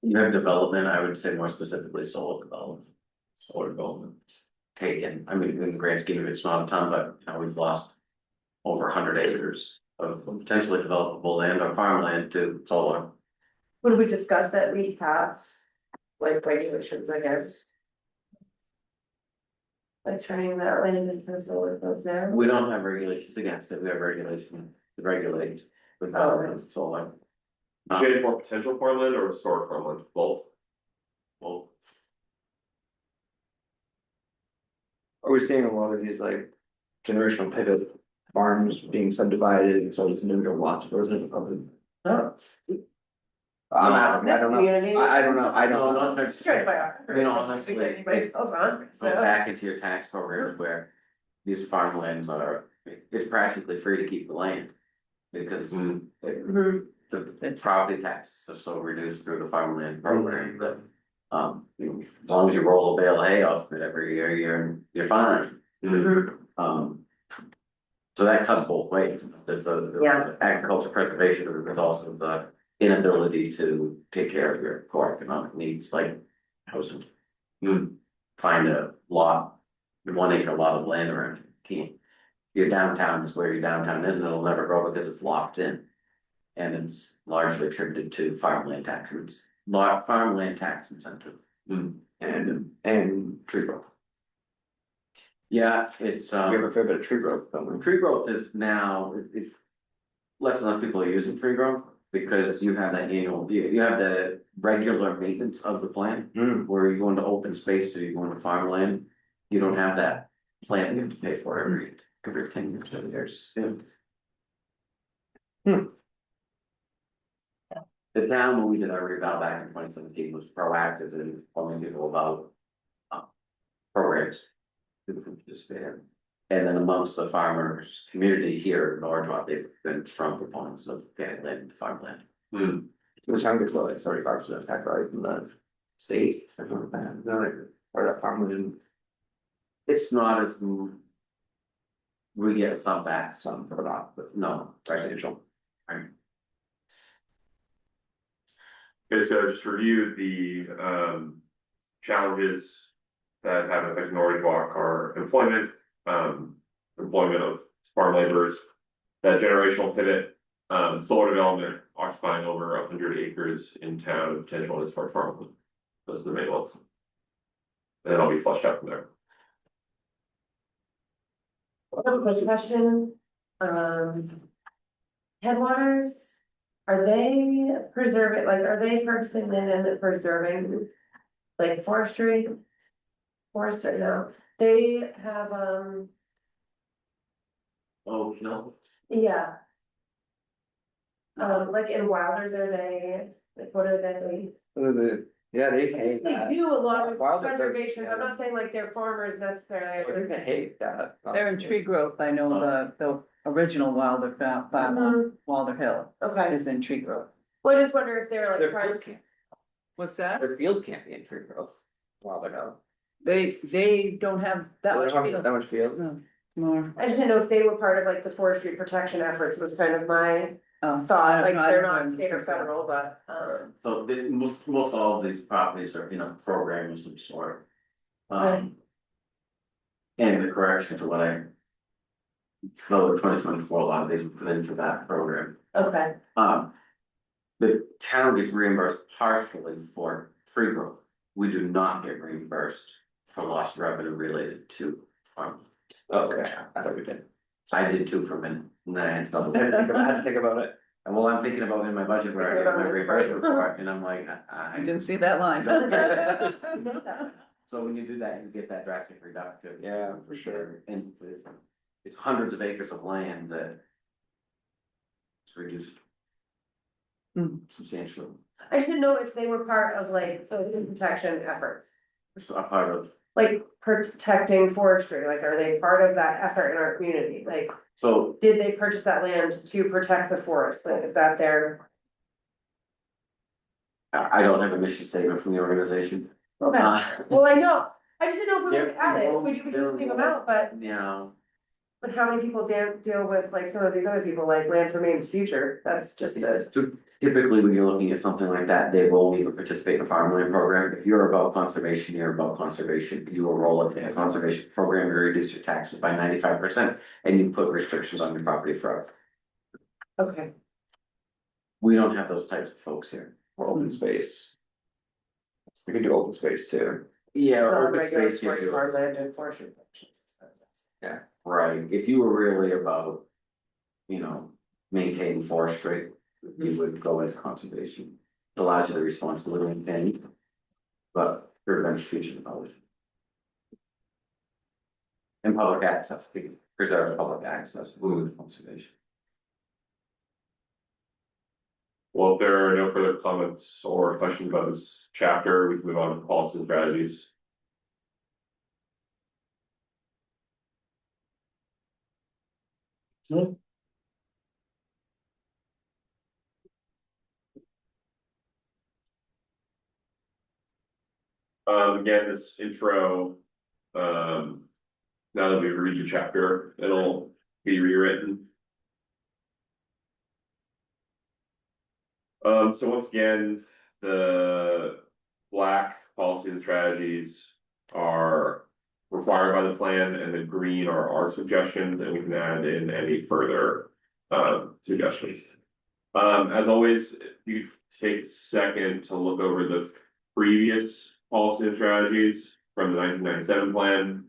You have development, I would say more specifically solar development. Solar development's taken, I mean, in the grand scheme of it, it's not a ton, but you know, we've lost. Over 100 acres of potentially developable land or farmland to solar. would we discuss that we have like regulations against? Like turning that land into solar fields now? We don't have regulations against it, we have regulation to regulate the development of solar. Do you have more potential farmland or historic farmland? Both. Well, Are we seeing a lot of these like generational pivot farms being subdivided and sold as individual lots for residential property? No. I'm asking, I This don't know, community. I don't know, I no, don't know. not Just trying to buy necessarily. You know, honestly, Anybody it else on, goes so. back into your tax programs where these farmlands are, it's practically free to keep the land. Because Mhm. the property taxes are so reduced through the farmland program that. You know, as long as you roll a bale of hay off of it every year, you're fine. Mhm. So that cuts both ways, there's the Yeah. agriculture preservation, but there's also the inability to take care of your core economic needs, like housing. You find a lot, 1 acre lot of land around you, can't. Your downtown is where your downtown is, and it'll never grow because it's locked in. And it's largely attributed to farmland taxes, farmland tax incentive. And tree growth. Yeah, it's We have a fair bit of tree growth, don't we? tree growth is now, if. Less and less people are using tree growth, because you have that annual, you have the regular maintenance of the plant. Hmm. Where you go into open space, so you go into farmland, you don't have that plant you have to pay for everything that's 2 years. The town, when we did our reval back in 2017, was proactive in telling people about. Programs. People can participate in. And then amongst the farmers community here in Norridgewock, they've been strong proponents of getting land into farmland. The town gets about like 75% tax value from the state, or something like that, is that right? Or that farmland, It's not as. We get some back, some, but not, but no, residential. Okay, so just to review the challenges that have affected Norridgewock are employment, employment of farm laborers, that generational pivot, solar development occupying over 100 acres in town, and potential as far farmland. Those are the main ones. And then I'll be flushed out from there. I have a quick question, headwaters, are they preserving, like, are they purchasing land and preserving? Like forestry? Forest or no, they have, Oh, no. yeah. Like in Wilders, are they, like, what are they? Yeah, they They hate that. do a lot of Wilders are- preservation, I'm yeah. not saying like they're farmers necessarily. They hate that. They're in tree growth, I know the original Wilder farm on Mhm. Wilder Hill Okay, is in tree growth. well, I just wonder if they're like. Their trying- fields can't, What's that? their fields can't be in tree growth. While they're out. They don't have that They much don't have field. that much field. No, more. I just didn't know if they were part of like the forestry protection efforts was kind of my I thought, don't like know, I they're don't not know. state or federal, but, So most all of these properties are in a program of some sort. Right. And the correction to what I. So in 2024, a lot of these were put into that program. okay, The town gets reimbursed partially for tree growth. We do not get reimbursed for lost revenue related to farm. Okay, I thought we did. I did too for a minute, and then I had to double I had to check. think about, I had to think about it. And well, I'm thinking about in my budget where I get my reimbursement for it, and I'm like, I didn't see that line. So when you do that, you get that drastic reduction. Yeah, for sure. And it's hundreds of acres of land that. It's reduced. Hmm. Substantially, I just didn't know if they were part of like ocean protection efforts, it's a part of, like protecting forestry, like are they part of that effort in our community? Like, so did they purchase that land to protect the forest? Like, is that their? I don't have a mission statement from the organization. Okay, well, I know, I just didn't know if we would There- add it, if well, we could there just leave them will- out, but. You know, But how many people deal with like some of these other people, like Land for Maine's Future, that's just a, so typically when you're looking at something like that, they will even participate in a farmland program. If you're about conservation, you're about conservation. You will roll it in a conservation program, you reduce your taxes by 95%, and you put restrictions on your property forever. okay. We don't have those types of folks here. Or open space. We could do open space too. Yeah, open Non-regulatory space gives you. farmland and forestry protections, I suppose. Right, if you were really about, you know, maintaining forestry, you would go into conservation. It allows you the responsibility and thing. But prevents future development. And public access, we preserve public access, with conservation. Well, if there are no further comments or questions about this chapter, we can move on to policy and strategies. Again, this intro, now that we read the chapter, it'll be rewritten. So once again, the black policy and strategies are required by the plan, and the green are our suggestions, and we can add in any further suggestions. As always, you take a second to look over the previous policy and strategies from the 1997 plan.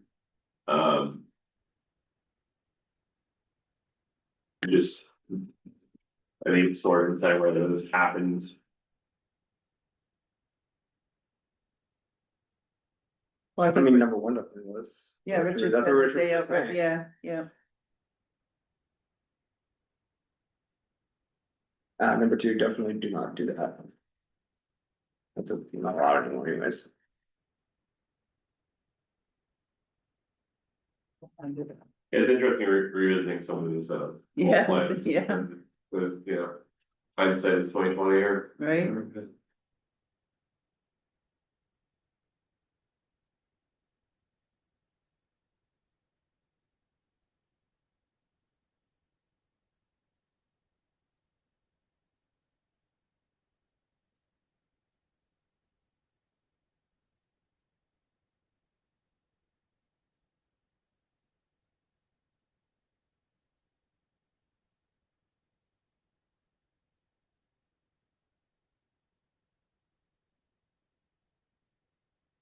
Just, I think, sort of inside where those happened. Well, I I think, mean, number one definitely was. yeah, Richard, That's said what that Richard they was are- saying. yeah. Number two, definitely do not do that. That's not allowed anymore anyways. It's interesting revisiting some of these Yeah, plans. yeah. With, you know, hindsight is 20/20 here. Right,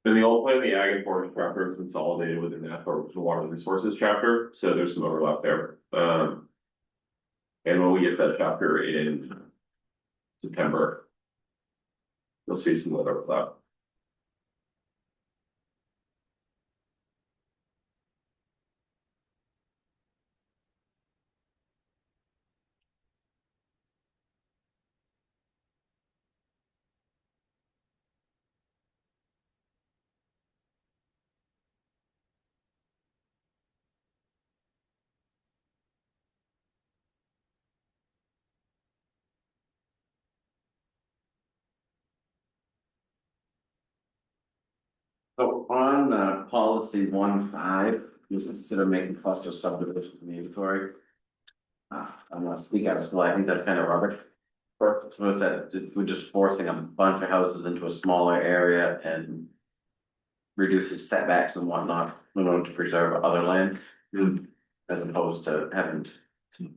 In the old plan, the ag and forest chapter is consolidated within that for the water resources chapter, so there's some overlap there. And when we get to that chapter in September, you'll see some overlap. So on policy 1.5, just instead of making cluster subdivisions mandatory. I'm gonna speak out of school, I think that's kind of rubbish. So it's that, we're just forcing a bunch of houses into a smaller area and. Reducing setbacks and whatnot in order to preserve other land. As opposed to having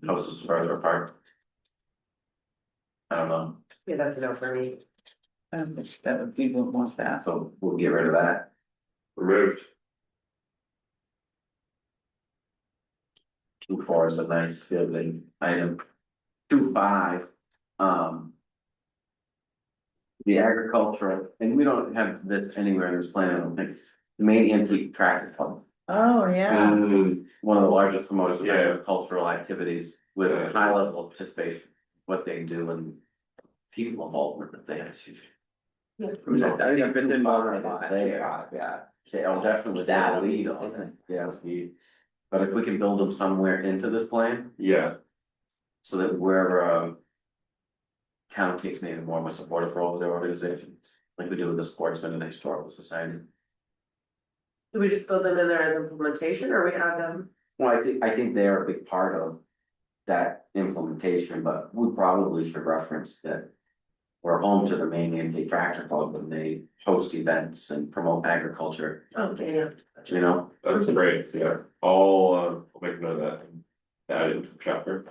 houses further apart. I don't know, Yeah, that's enough for me. I don't think that would, we wouldn't want that. so we'll get rid of that. Removed. 2.4 is a nice fielding item. 2.5, the agricultural, and we don't have this anywhere in this plan, I don't think, the main antique tractor fund. Oh, yeah. Mm, One of the largest promoters of Yeah. agricultural activities with Yeah. a high level of participation, what they do and people involvement that they have. is huge. I think it fits in more than that. There. Yeah. They'll definitely That take a lead on it, yeah. But if we can build them somewhere into this plan, yeah, so that wherever town takes maybe more of a supportive role with their organizations, like we do with the Sportsman and the Historical Society. Do we just build them in there as implementation or we add them? Well, I think they're a big part of that implementation, but we probably should reference that. We're home to the main antique tractor club and they host events and promote agriculture, Okay, yeah. you know? that's great, yeah, I'll make a note of that and add it into the chapter.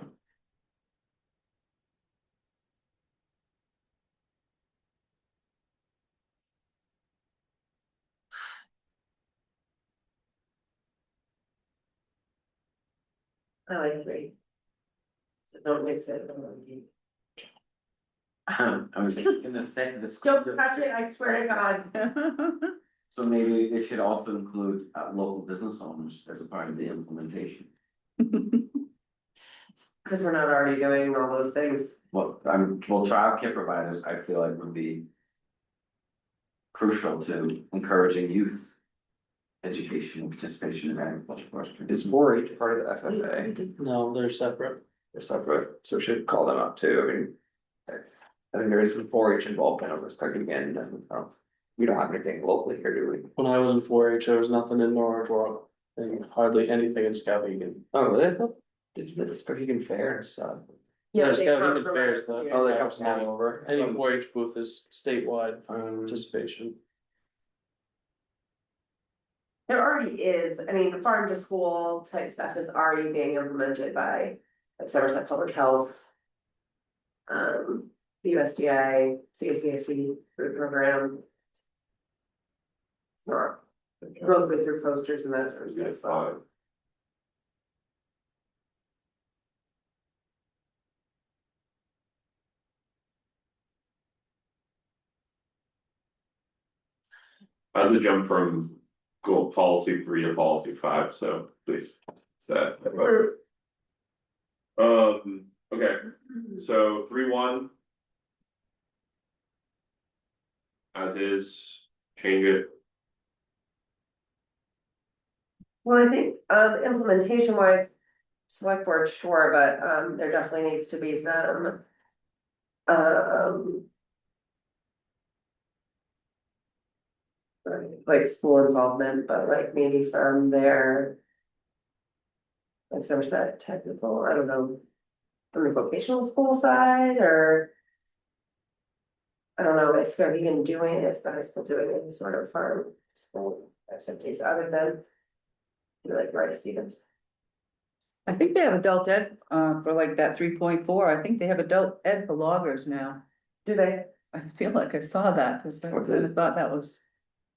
I like 3. So don't mix it. I was just gonna say this. Don't touch it, I swear to God. So maybe it should also include local business owners as a part of the implementation. Cause we're not already doing all those things. Well, childcare providers, I feel like would be crucial to encouraging youth education and participation in agriculture forestry. Is 4-H part of the FFA? No, they're separate. They're separate, so we should call them up too, I mean. I think there is some 4-H involvement on this again, and we don't have anything locally here, do we? When I was in 4-H, there was nothing in Norridgewock and hardly anything in Skowhegan. Oh, really? I thought, did you let the Skowhegan Fair and stuff? Yeah, There's they come Skowhegan from Fair's out the. here. Oh, they come that's from all any- over. Any 4-H booth is statewide Um, participation. There already is, I mean, farm to school type stuff is already being implemented by like Somerset Public Health. The USDA, CACFD food program. Or it's mostly through posters and that sort of Yeah, stuff. As a jump from goal policy 3 to policy 5, so please, it's that. Okay, so 3.1. As is, change it, Well, I think, implementation wise, select board, sure, but, there definitely needs to be some. Um. Like school involvement, but like maybe from their. Like Somerset technical, I don't know, from the vocational school side or. I don't know, is Skowhegan doing, is the high school doing any sort of farm school activities other than. Like Rita Stevens? I think they have adult ed, for like that 3.4. I think they have adult ed for loggers now. Do they? I feel like I saw that, cause I What's kind it? of thought that was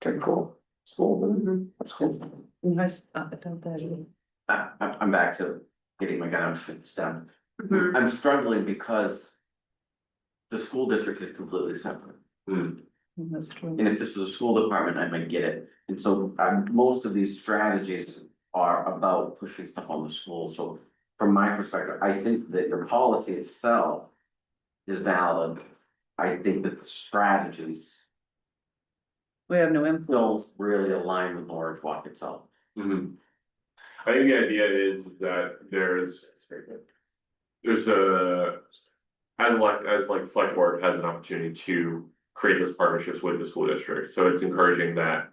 technical school, that's cool. nice, adult ed. I'm back to getting my gun out, shoot this down. Mhm. I'm struggling because the school district is completely separate. That's true. And if this was a school department, I might get it. And so most of these strategies are about pushing stuff on the school. So from my perspective, I think that your policy itself is valid. I think that the strategies We have no don't influence. really align with Norridgewock itself. I think the idea is that there's a. As like select board has an opportunity to create those partnerships with the school district, so it's encouraging that.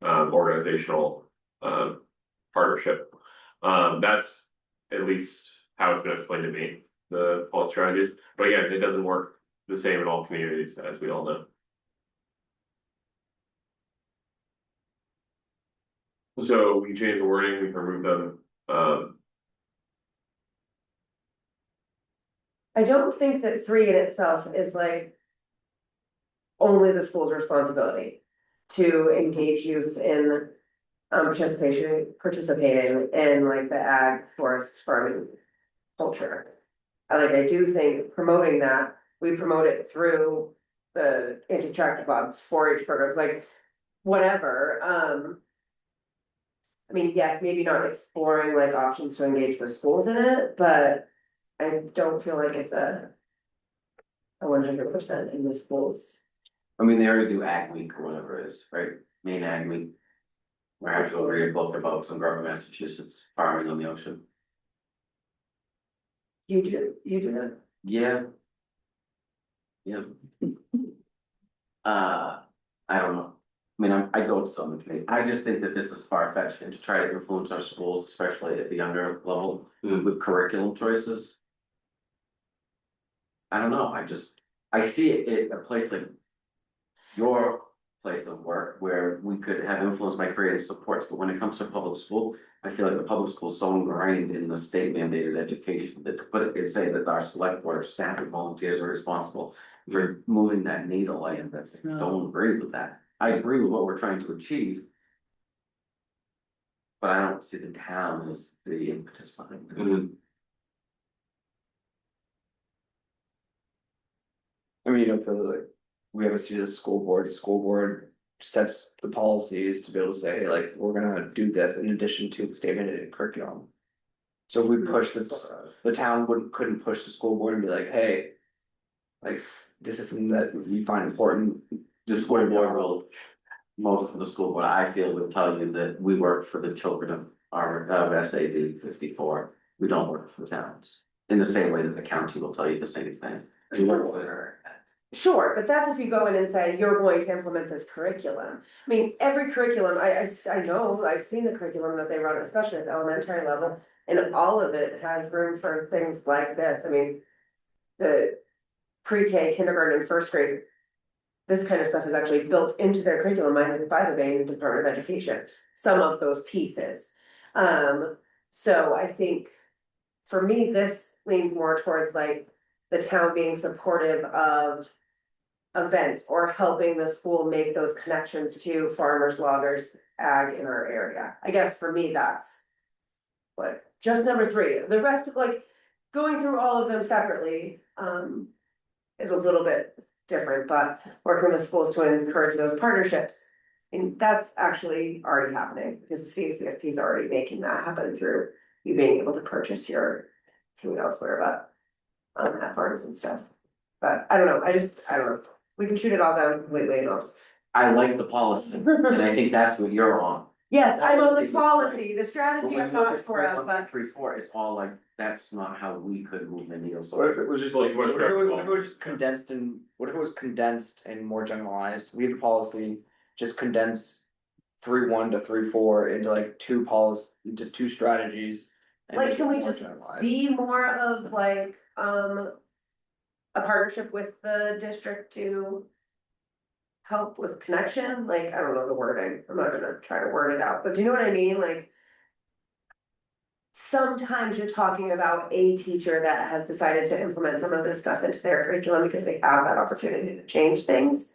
Organizational partnership. That's at least how it's been explained to me, the policy strategies, but again, it doesn't work the same in all communities, as we all know. So we can change the wording, we can remove them, I don't think that three in itself is like. Only the school's responsibility to engage youth in. Participating in like the ag, forest, farming. Culture. I do think promoting that, we promote it through the anti-tractor clubs, 4-H programs, like, whatever, I mean, yes, maybe not exploring like options to engage the schools in it, but I don't feel like it's a 100% in the schools. I mean, they already do Ag Week or whatever it is, right? Main Ag Week. I have to read a book about some Grover, Massachusetts farming on the ocean. You do that? Yeah. Yeah. I don't know. I mean, I go to some debate. I just think that this is far fetched and to try to influence our schools, especially at the younger level, with curriculum choices. I don't know, I see it at a place like your place of work where we could have influence by creating supports, but when it comes to public school, I feel like the public school is so ingrained in the state mandated education that to put it, and say that our select board or staff and volunteers are responsible for moving that needle, I don't agree with that. I agree with what we're trying to achieve. But I don't see the town as the impetus behind it. I mean, you don't feel like we have a seat as a school board, the school board sets the policies to be able to say, like, we're gonna do this in addition to the state mandated curriculum. So if we push the town couldn't push the school board and be like, hey. Like, this is something that you find important. The school board will, most of the school board, I feel, would tell you that we work for the children of our, of SAD 54. We don't work for the towns, in the same way that the county will tell you the same thing. We work for. Sure, but that's if you go in and say, you're going to implement this curriculum. I mean, every curriculum, I know, I've seen the curriculum that they run, especially at the elementary level. And all of it has room for things like this. I mean, the pre-K, kindergarten, and first grade. This kind of stuff is actually built into their curriculum by the Maine Department of Education, some of those pieces. So I think for me, this leans more towards like the town being supportive of events or helping the school make those connections to farmers, loggers, ag in our area. I guess for me, that's what, just number 3. The rest of like going through all of them separately, is a little bit different, but working with schools to encourage those partnerships. And that's actually already happening because the CACFP is already making that happen through you being able to purchase your food elsewhere, but at farms and stuff. But I don't know, I don't know. We can shoot it all down completely and I'll just. I like the policy, and I think that's what you're on. Yes, I'm on the policy, the But strategy, when I'm you look not at sure of, 1, but 2, 3, 4, it's all like, that's not how we could move the needle. So what if it was just Well, like, it's what much if it was, better. what if it was just condensed and, what if it was condensed and more generalized, we have a policy, just condense. 3.1 to 3.4 into like into 2 strategies. And like, make can it we more just generalized. be more of like, a partnership with the district to help with connection, like, I don't know the wording, I'm not gonna try to word it out, but do you know what I mean, like. Sometimes you're talking about a teacher that has decided to implement some of this stuff into their curriculum because they have that opportunity to change things.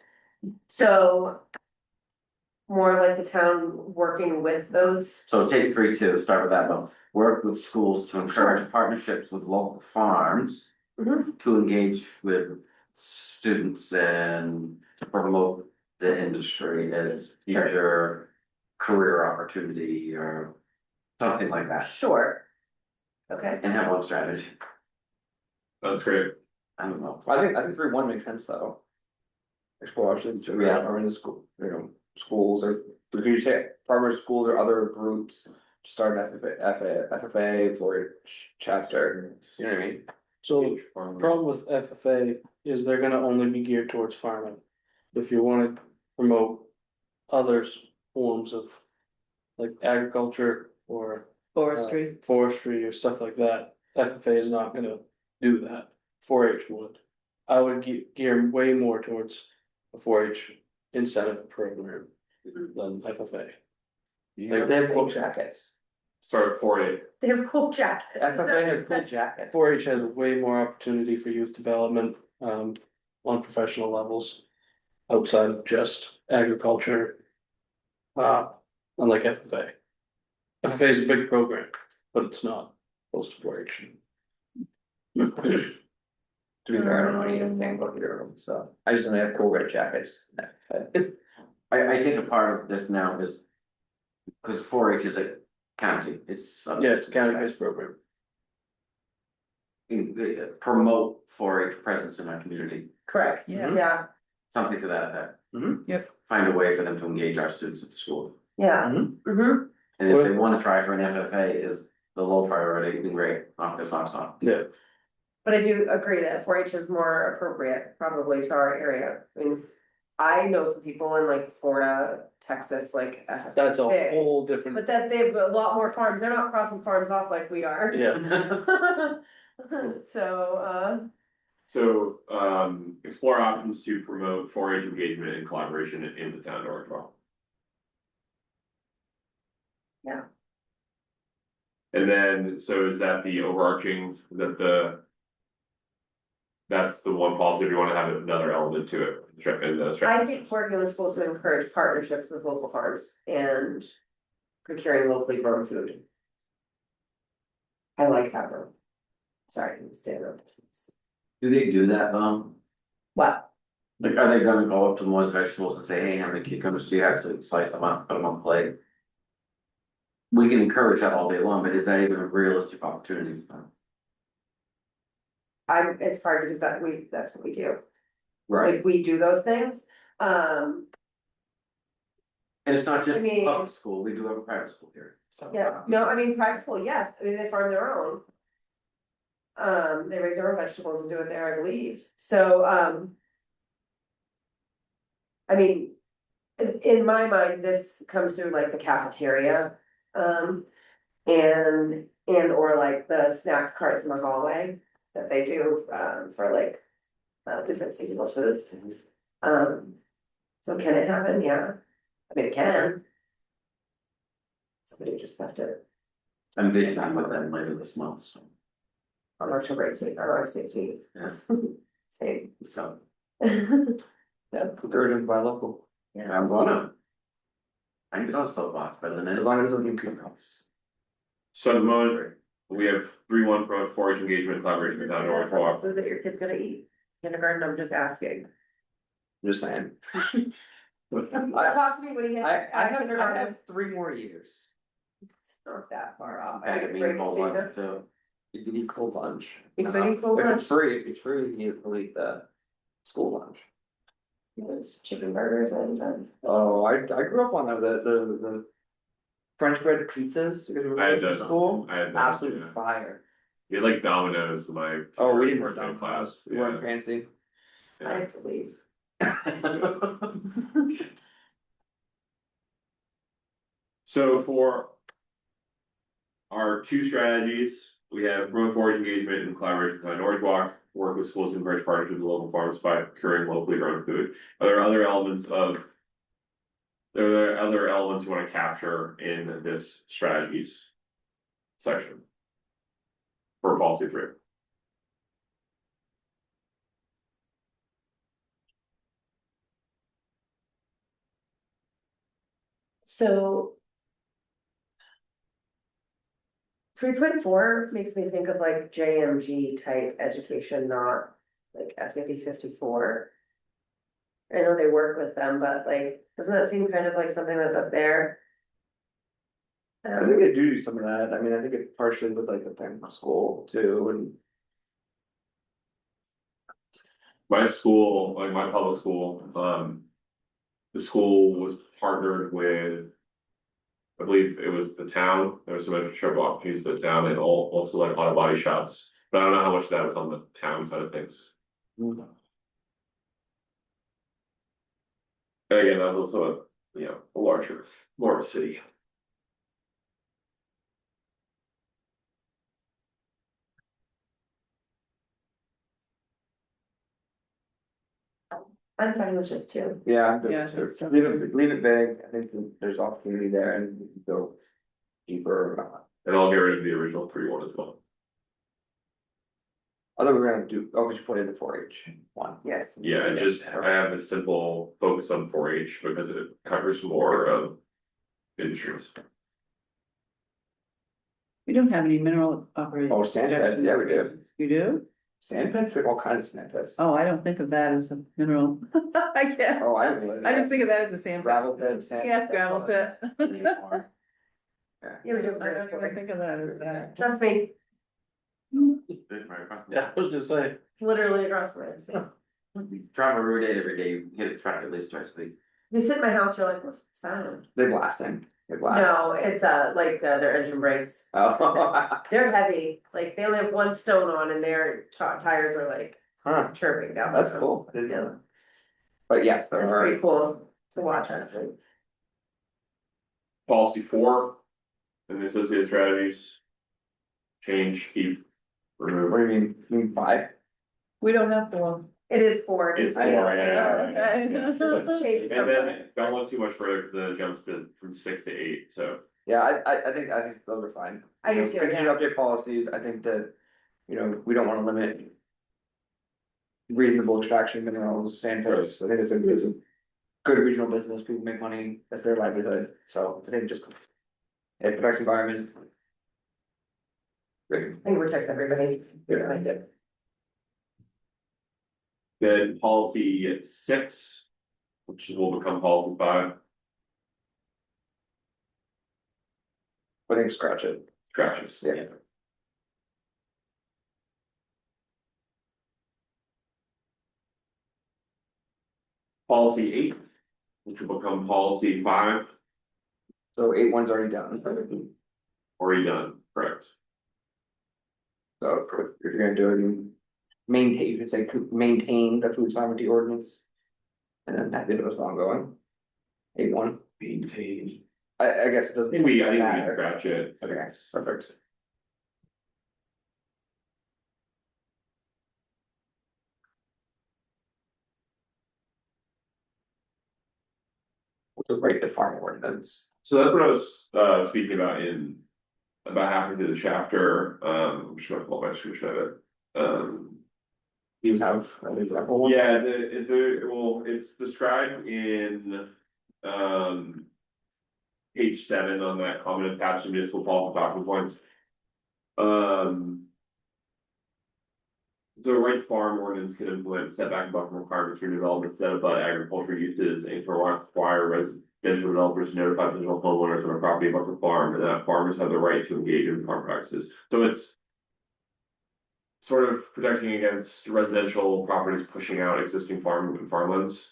So. More like the town working with those, So take 3.2, start with that one. Work with schools to encourage Sure. partnerships with local farms. Mhm. To engage with students and to promote the industry as future career opportunity or something like that. sure. Okay, And have one strategy. That's great. I don't know. I think 3.1 makes sense though. Explore options, so we Yeah. are in the school, schools or, could you say farmers, schools or other groups. To start an FFA for each chapter, you know what I mean? So problem with FFA is they're gonna only be geared towards farming. If you wanna promote others forms of like agriculture or Forestry. forestry or stuff like that, FFA is not gonna do that. 4-H would. I would gear way more towards a 4-H incentive program than FFA. You Like, know, they they have have jackets. start at 4-8. They have cool jackets. FFA has cool jackets. 4-H has way more opportunity for youth development, on professional levels. Outside of just agriculture. Unlike FFA. FFA is a big program, but it's not close to 4-H. To be fair, I don't know anything about either of them, so I just know they have cool red jackets. I think a part of this now is. Cause 4-H is a county, it's. Yeah, it's a county-based program. Promote 4-H presence in our community, Correct, Yeah. yeah, something to that effect. Yep. Find a way for them to engage our students at the school. yeah. Mhm. Mhm. And if they wanna try for an FFA is the low priority, then great, knock their socks off. Yeah, But I do agree that 4-H is more appropriate probably to our area. I mean, I know some people in like Florida, Texas, like. that's a big, whole different, But that they've a lot more farms. They're not crossing farms off like we are. yeah, So, So, explore options to promote 4-H engagement and collaboration in the town of Norridgewock. Yeah. And then, so is that the overarching, that's the one policy, if you wanna have another element to it? In the I strategy? think working with schools to encourage partnerships with local farms and procuring locally grown food. I like that one. Sorry, I'm staying on business. Do they do that, What? like, are they gonna go up to Moore's Vegetables and say, hey, how many cucumbers do you have, so slice them up, put them on plate? We can encourage that all day long, but is that even a realistic opportunity for them? It's hard because that's what we do. Right, Like, we do those things, and it's not just I mean- public school, we do have a private school here, so. yeah, no, I mean, private school, yes, I mean, they farm their own. They raise their own vegetables and do it there, I believe, so, I mean. In my mind, this comes through like the cafeteria, and or like the snack carts in the hallway. That they do, for like, different seasonal foods. So can it happen? Yeah, I mean, it can. Somebody just have to, I'm visioning with them later this month, so. on October 18th, or I say sweet. Yeah. Same. So, Third and buy local, Yeah, I'm gonna. I can go soapbox better than as it. long as it doesn't include costs. So at the moment, we have 3-1 promote 4-H engagement and collaboration with the town of Norridgewock. food that your kid's gonna eat, kindergarten, I'm just asking. I'm just saying. Talk to me when he hits. I have kindergarten. 3 more years. It's not that far off. Bag of meatball lunch too. You can eat cold lunch. You could eat cold If lunch. it's free, you can eat the school lunch. There's chicken burgers and, Oh, I grew up on the French bread pizzas, because we I had were in those, school, I had those, absolute yeah. fire. You had like Domino's in my. Oh, we didn't work first day on of class, we weren't fancy. I have to leave. So for our 2 strategies, we have promote 4-H engagement and collaboration with Norridgewock, work with schools to encourage partnerships with local farms by procuring locally grown food. Are there other elements you wanna capture in this strategies section? For policy 3? So. 3.4 makes me think of like JMG type education, not like SAD 54. I know they work with them, but like, doesn't that seem kind of like something that's up there? I think they do some of that, I mean, I think it partially with like the thing from school too, and. My school, like my public school, the school was partnered with. I believe it was the town, there was some extra opportunities to the town and also like auto body shops, but I don't know how much that was on the town side of things. And again, that was also a larger, more of a city. I'm fine with just 2. Yeah, I'm Yeah, good so- too. Leave it vague, I think that there's opportunity there and we can go deeper or not. And I'll get rid of the original 3-1 as well. Although we're gonna do, we should put in the 4-H one. Yes. Yeah, it just, I have a simple focus on 4-H because it covers more of industries. We don't have any mineral operations. Oh, sand pits, yeah, we do. You do? Sand pits, we have all kinds of sand pits. Oh, I don't think of that as a mineral, I guess. Oh, I would. I just think of that as a sand. pit. Gravel pit, sand. Yeah, pit. gravel pit. Yeah, we do. I don't even think of that as that. Trust me, Yeah, I was gonna say, literally across the road. So. Drive a Route 8 every day, you hit a truck at least twice a week. You sit in my house, you're like, what's the sound? They blasting, they blast. No, it's like their engine brakes. Oh. They're heavy, like they only have one stone on and their tires are like Huh, chirping down. that's the road. cool. I didn't know Yeah, that. But yes, there it's are. pretty cool to watch actually. Policy 4 and the associated strategies. Change, keep, What remove. do you mean? You mean 5? We don't have to. It is for. It's 4, yeah. Change it And from. then don't look too much further, because then it jumps from 6 to 8, so. Yeah, I think those are fine. I do You know, too, continue yeah. to update policies, I think that, you know, we don't wanna limit. Reasonable extraction minerals, sand pits, I think it's a good regional business, people make money, that's their livelihood, so I think just. It protects the environment. Great. I think it protects everybody. Yeah. Like it. Then policy 6, which will become policy 5, I think scratch it, scratches. yeah. Policy 8, which will become policy 5, So 8-1's already done. already done, correct? So if you're gonna do it, maintain, you could say maintain the food sovereignty ordinance. And then that it was ongoing. 8-1, Maintain. I guess it I doesn't. think we can matter. scratch it. Okay, perfect. What's the right to farm ordinance? So that's what I was speaking about in about halfway through the chapter, I'm just gonna pull up my screenshot of it. You have an example one? Yeah, it's described in, page 7 on that common attached to municipal policy talking points. The right farm ordinance can implement setback buffer requirements for developments that abut agricultural uses and for require residential developers to notify potential homeowners on a property above the farm, and that farmers have the right to engage in farm practices. So it's sort of protecting against residential properties pushing out existing farmlands.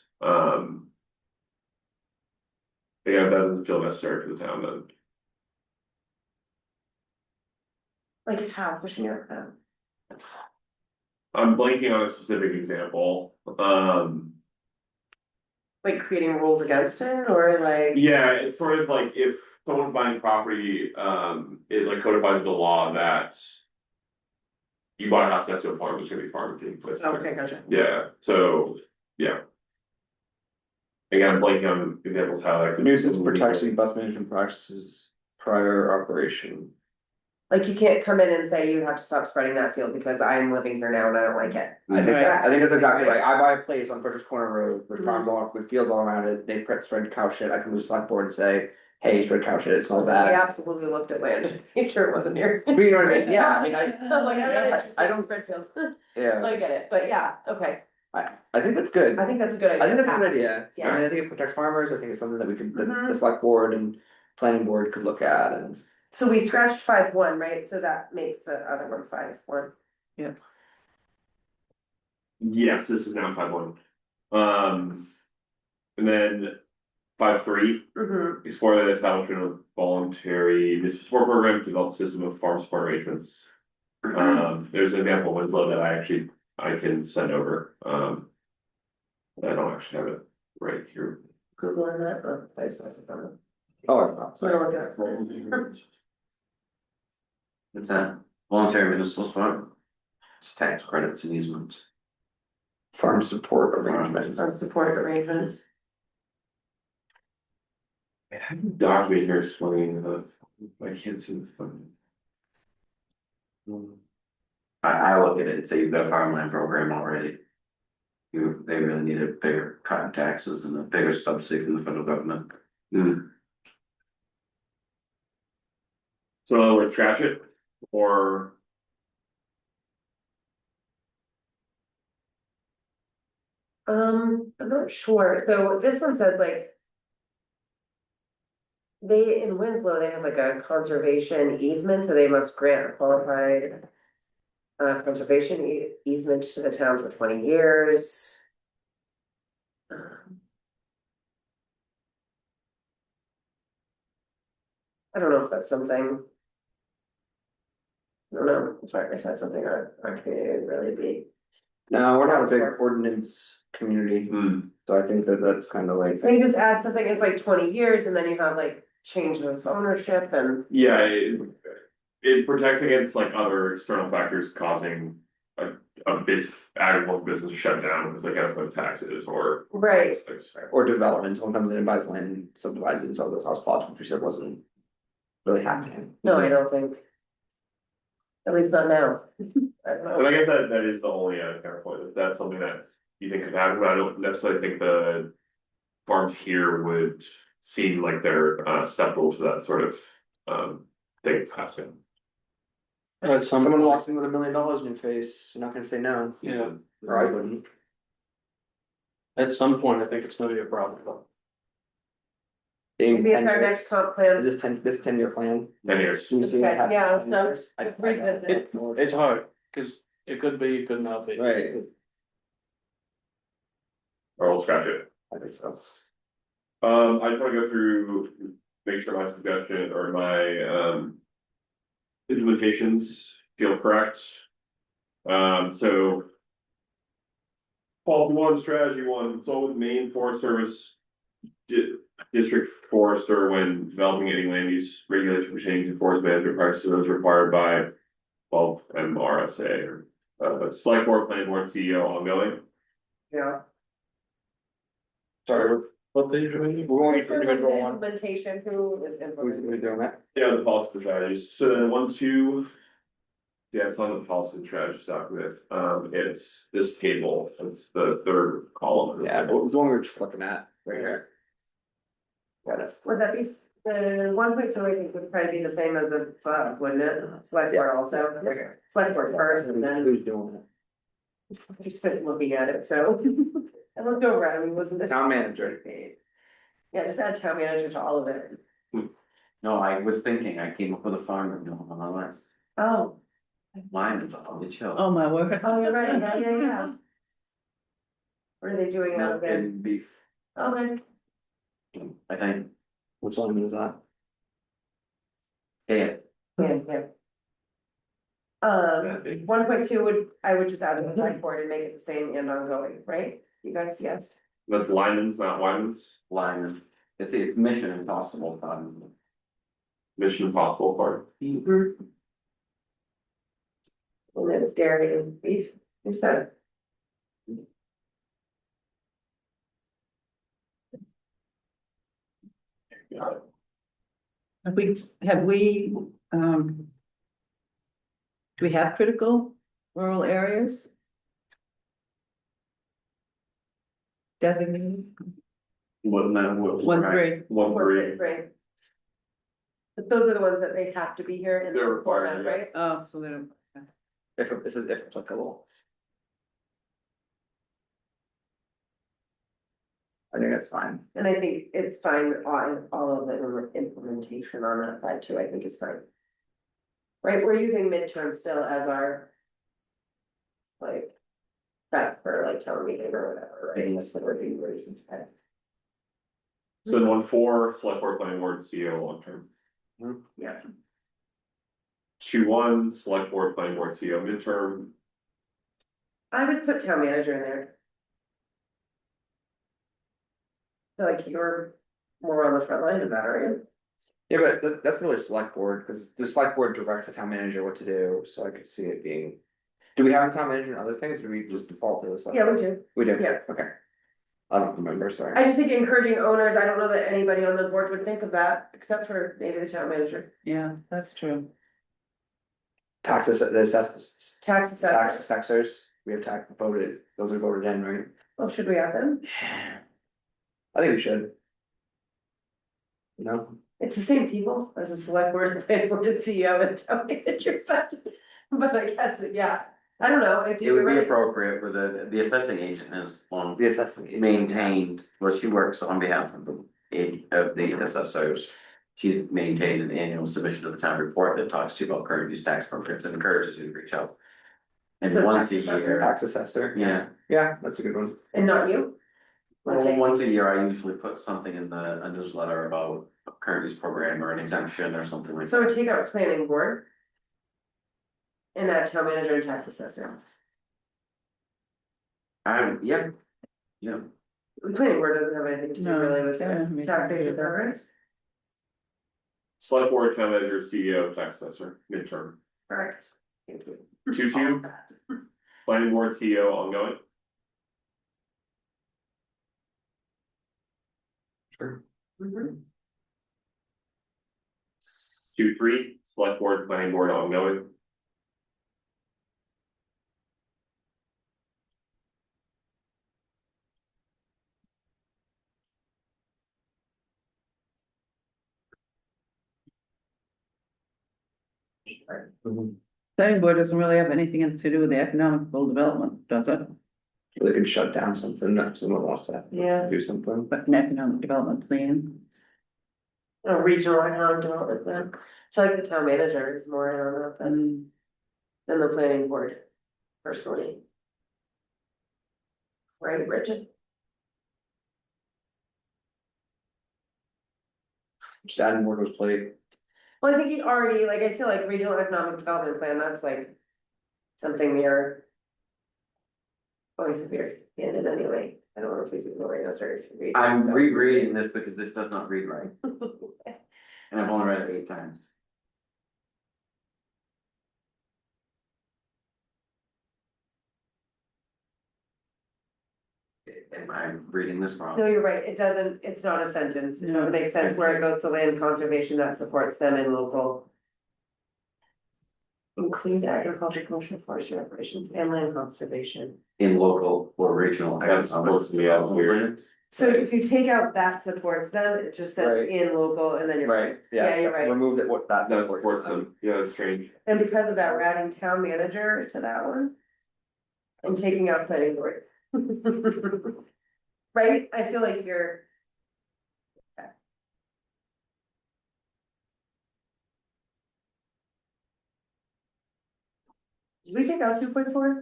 Yeah, that doesn't feel necessary for the town then. Like how pushing it. I'm blanking on a specific example. Like creating rules against it or like. Yeah, it's sort of like if someone's buying property, it like codifies the law that you bought a house next to a farm, there's gonna be farming taking place there. Okay, gotcha. Yeah, so, yeah. Again, I'm blanking on examples how that. could- Nuisance protection, bus management practices, prior operation. Like you can't come in and say you have to stop spreading that field because I'm living here now and I don't like it. I think, Right. I think that's exactly right, I buy a place on Frederick's Corner Road with farms all, with fields all around it, they spread cow shit, I can just select board and say. Hey, you spread cow shit, it smells We bad. absolutely looked at land, make sure it wasn't here. But you know what I mean, yeah, I mean, I'm like, I'm not interested I in don't, spread fields, so yeah, I get it, but yeah, okay, I think that's good. I think that's a good idea. I think that's a good idea, I Yeah. mean, I think it protects farmers, I think it's something that we could, that the Mhm. select board and planning board could look at and. So we scratched 5-1, right, so that makes the other one 5-1. Yes, this is now 5-1. And then 5-3. Mm-hmm, Explore the establishment of voluntary municipal support program to develop a system of farm support arrangements. There's an example of Winslow that I can send over, I don't actually have it right here. Googling that, oh, I just have to find it. Oh, So I don't look at it. It's a voluntary municipal support. It's tax credits and easements. farm support arrangements. Farm support arrangements. I have a document here explaining the, I can't see the fund. I look at it and say you've got a farmland program already. They really need a bigger cut in taxes and a bigger subsidy from the federal government. So in other words, scratch it, or I'm not sure, so this one says like. They, in Winslow, they have like a conservation easement, so they must grant a qualified. Conservation easement to the town for 20 years. I don't know if that's something. I don't know, if that's something our community would really be. No, we're not a big ordinance community, hmm, so I think that that's kind of like. Maybe just add something, it's like 20 years and then you have like change of ownership and. yeah, it protects against like other external factors causing a agricultural business to shut down because they can't afford taxes or. Right. Or development, someone comes in and buys land, subdivides it, and sells those house plots, which we said wasn't really happening. No, I don't think. At least not now. I don't But know. I guess that is the only counterpoint, if that's something that you think could happen, but I don't necessarily think the. Farms here would seem like they're susceptible to that sort of thing passing. At some Someone point, walks in with $1 million in your face, you're not gonna say no, yeah, or I wouldn't. at some point, I think it's gonna be a problem. Maybe it's our next comp plan. Is this 10-year plan? 10 years. Do you see what Okay, happens yeah, in 10 so years? let's revisit it. It's hard, cause it could be, it could not be. Right, Or we'll scratch it. I think so. I just wanna go through, make sure my suggestion or my implementations feel correct. So. Policy 1, strategy 1, consult with Maine Forest Service. District forester when developing any land use regulation pertaining to forest management practices as required by. 12 MRSA or select board, planning board, CEO ongoing. Yeah. Sorry, What page are we? we're going to individual one. Implementation, who is Who's implementing? doing that? Yeah, the policy strategies, so then 1, 2. Yeah, it's on the policy and strategies document, it's this table, it's the third column. Yeah, but it was the one we were just looking at, right here. Got it. Would that be, the 1.2, I think would probably be the same as the, wouldn't it? Select board also, Right here. select board first and then Who's doing it? just been looking at it, so. I looked over at him, he wasn't. Town manager. Yeah, just add town manager to all of it. No, I was thinking, I came up with a farm on my list. Oh, Mine is on the chill. Oh, my word. oh, you're right, yeah. What are they doing out of Milk there? and beef, Okay, I think, Which line is that? yeah, yeah. 1.2 would, I would just add a select board and make it the same and ongoing, right? You guys, yes? That's Lyman's, not Wyman's, line, it's mission impossible, Mission Impossible part. And then it's dairy and beef, you said. Got it. Have we, do we have critical rural areas? Designated, Wasn't that what? 1, 3, 1, 3. Right. But those are the ones that they have to be here in They're the required, format, yeah. right? oh, so they don't. This is if applicable. I think that's fine. And I think it's fine on all of the implementation on that side too, I think it's fine. Right, we're using midterm still as our. Like. That for like town meeting or whatever, right, that's the review reasons. So then 1, 4, select board, planning board, CEO long term. Yeah. 2, 1, select board, planning board, CEO midterm. I would put town manager in there. I feel like you're more on the front line of that, aren't you? Yeah, but that's really select board, because the select board directs the town manager what to do, so I could see it being. Do we have a town manager and other things, or do we just default to the select? Yeah, we board? do. We do, Yeah. okay. I don't remember, sorry. I just think encouraging owners, I don't know that anybody on the board would think of that, except for maybe the town manager. Yeah, that's true. Taxes, the assessments, tax tax assessments. assessors, we have tax voted, those are voted in, right? Oh, should we have them? I think we should. No, It's the same people as the select board, planning board, and CEO and town manager, but I guess, yeah, I don't know, I do. It would be right. appropriate with the assessing agent is on the assessment. maintained, well, she works on behalf of the assessors. She's maintained an annual submission to the town report that talks to you about current use tax programs and encourages you to reach out. And So once a tax assessor? year, Tax assessor, yeah, yeah, that's a good one. And not you? well, once a year, I usually put something in a newsletter about a current use program or an exemption or something like that. So take out planning board. And add town manager and tax assessor. Yeah, The planning board doesn't have anything to do No, really with yeah, I mean, taxation programs, Select board, town manager, CEO, tax assessor, midterm. correct? Thank you. 2-2, planning board, CEO, ongoing. Mhm. 2-3, select board, planning board, ongoing. Planning board doesn't really have anything to do with the economical development, does it? They could shut down something, if someone wants to Yeah, do something. But an economic development plan. a regional economic development plan, so like the town manager is more in on that than the planning board. Personally. Right, Bridget? Just adding more to his plate. Well, I think he already, like, I feel like regional economic development plan, that's like. Something we're. Always a weird handed anyway, I don't know if he's ignoring us or. reading, I'm so. rereading this because this does not read right, and I've only read it 8 times. Am I reading this No, wrong? you're right, it doesn't, it's not a sentence, it No. doesn't make sense where it goes to land conservation that supports them in local. Include agriculture, commercial, forestry operations and land conservation. In local or regional. That's supposed to be out weird. So if you take out that supports them, it just says Right. in local and then you're. Right, Yeah, you're right. remove it, what that That supports supports them. them, yeah, that's strange. And because of that, we're adding town manager to that one. And taking out planning board. Right, I feel like you're. Did we take out 2.4?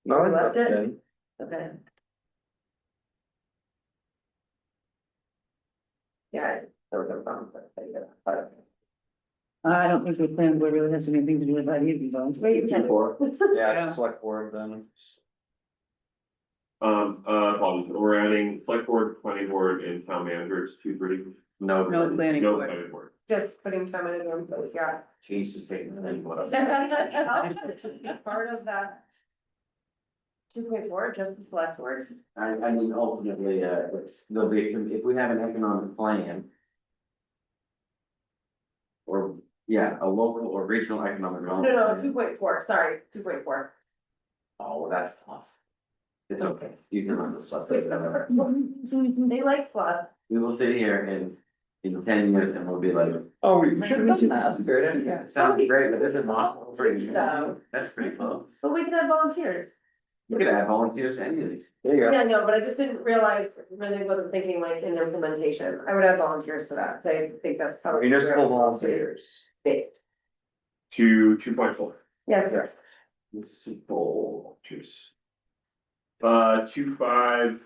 No, We left that's it? good. Okay. Yeah, there was no problem, but. I don't think the planning board really has anything to do with that either, though. Wait, you can- Yeah, Yeah. it's select board then. Apologies, we're adding select board, planning board and town managers, 2-3. No. No planning No board. planning board. Just putting town manager in place, yeah. Change the statement. and what else? Part of that. 2.4, just the select board. I mean, ultimately, there'll be, if we have an economic plan. Or, yeah, a local or regional economic No, development. no, plan. 2.4, sorry, 2.4. Oh, well, that's fluff. It's okay, you can let this stuff. They like fluff. We will sit here in 10 years and we'll be like, Oh, we should have done that, that's a great idea. it sounds great, but this is not. Volunteers, though. That's pretty close. But we can have volunteers. You could add volunteers to any of these. There you go. Yeah, no, but I just didn't realize, really wasn't thinking like in implementation. I would have volunteers to that, so I think that's probably. Municipal volunteers. Based. 2.4. Yeah, sure. Municipal volunteers. 2.5,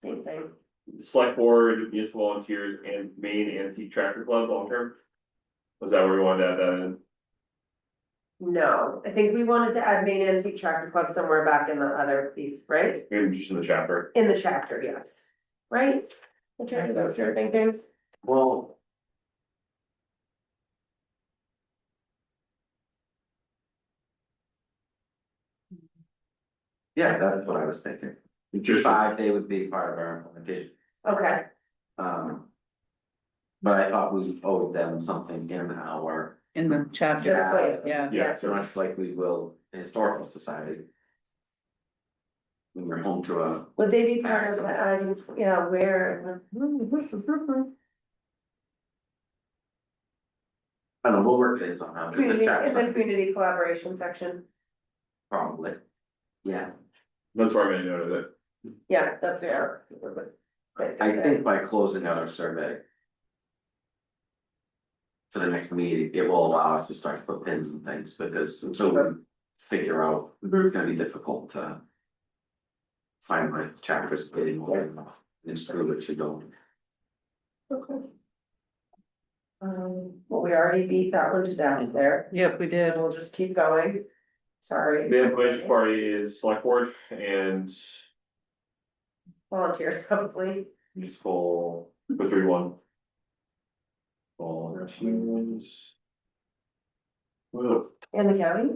Same thing. select board, municipal volunteers and Maine Antique Tractor Club long term. Was that where we wanted to add that in? No, I think we wanted to add Maine Antique Tractor Club somewhere back in the other piece, right? Maybe just in the chapter. In the chapter, yes. Right? The chapter, that's your thinking. Well. Yeah, that's what I was thinking. Just- 5, they would be part of our implementation. Okay, But I thought we owed them something in our in the chapter, Just like- yeah. Yeah. So much like we will the historical society. When we're home to a, Would they be part of that? Yeah, where? I don't know, we'll work it in somehow, just this Community, in the chapter, community collaboration section. probably. Yeah, That's where I made note of it. Yeah, that's where. I think by closing out our survey. For the next meeting, it will allow us to start to put pins and things, because until we figure out, it's gonna be difficult to. Finalize the chapters, getting more in school, which you don't. Okay. Well, we already beat that one to death there. Yep, we did. So we'll just keep going. Sorry. The information party is select board and Volunteers probably. municipal, the 3-1. Volunteers. Well, And the county?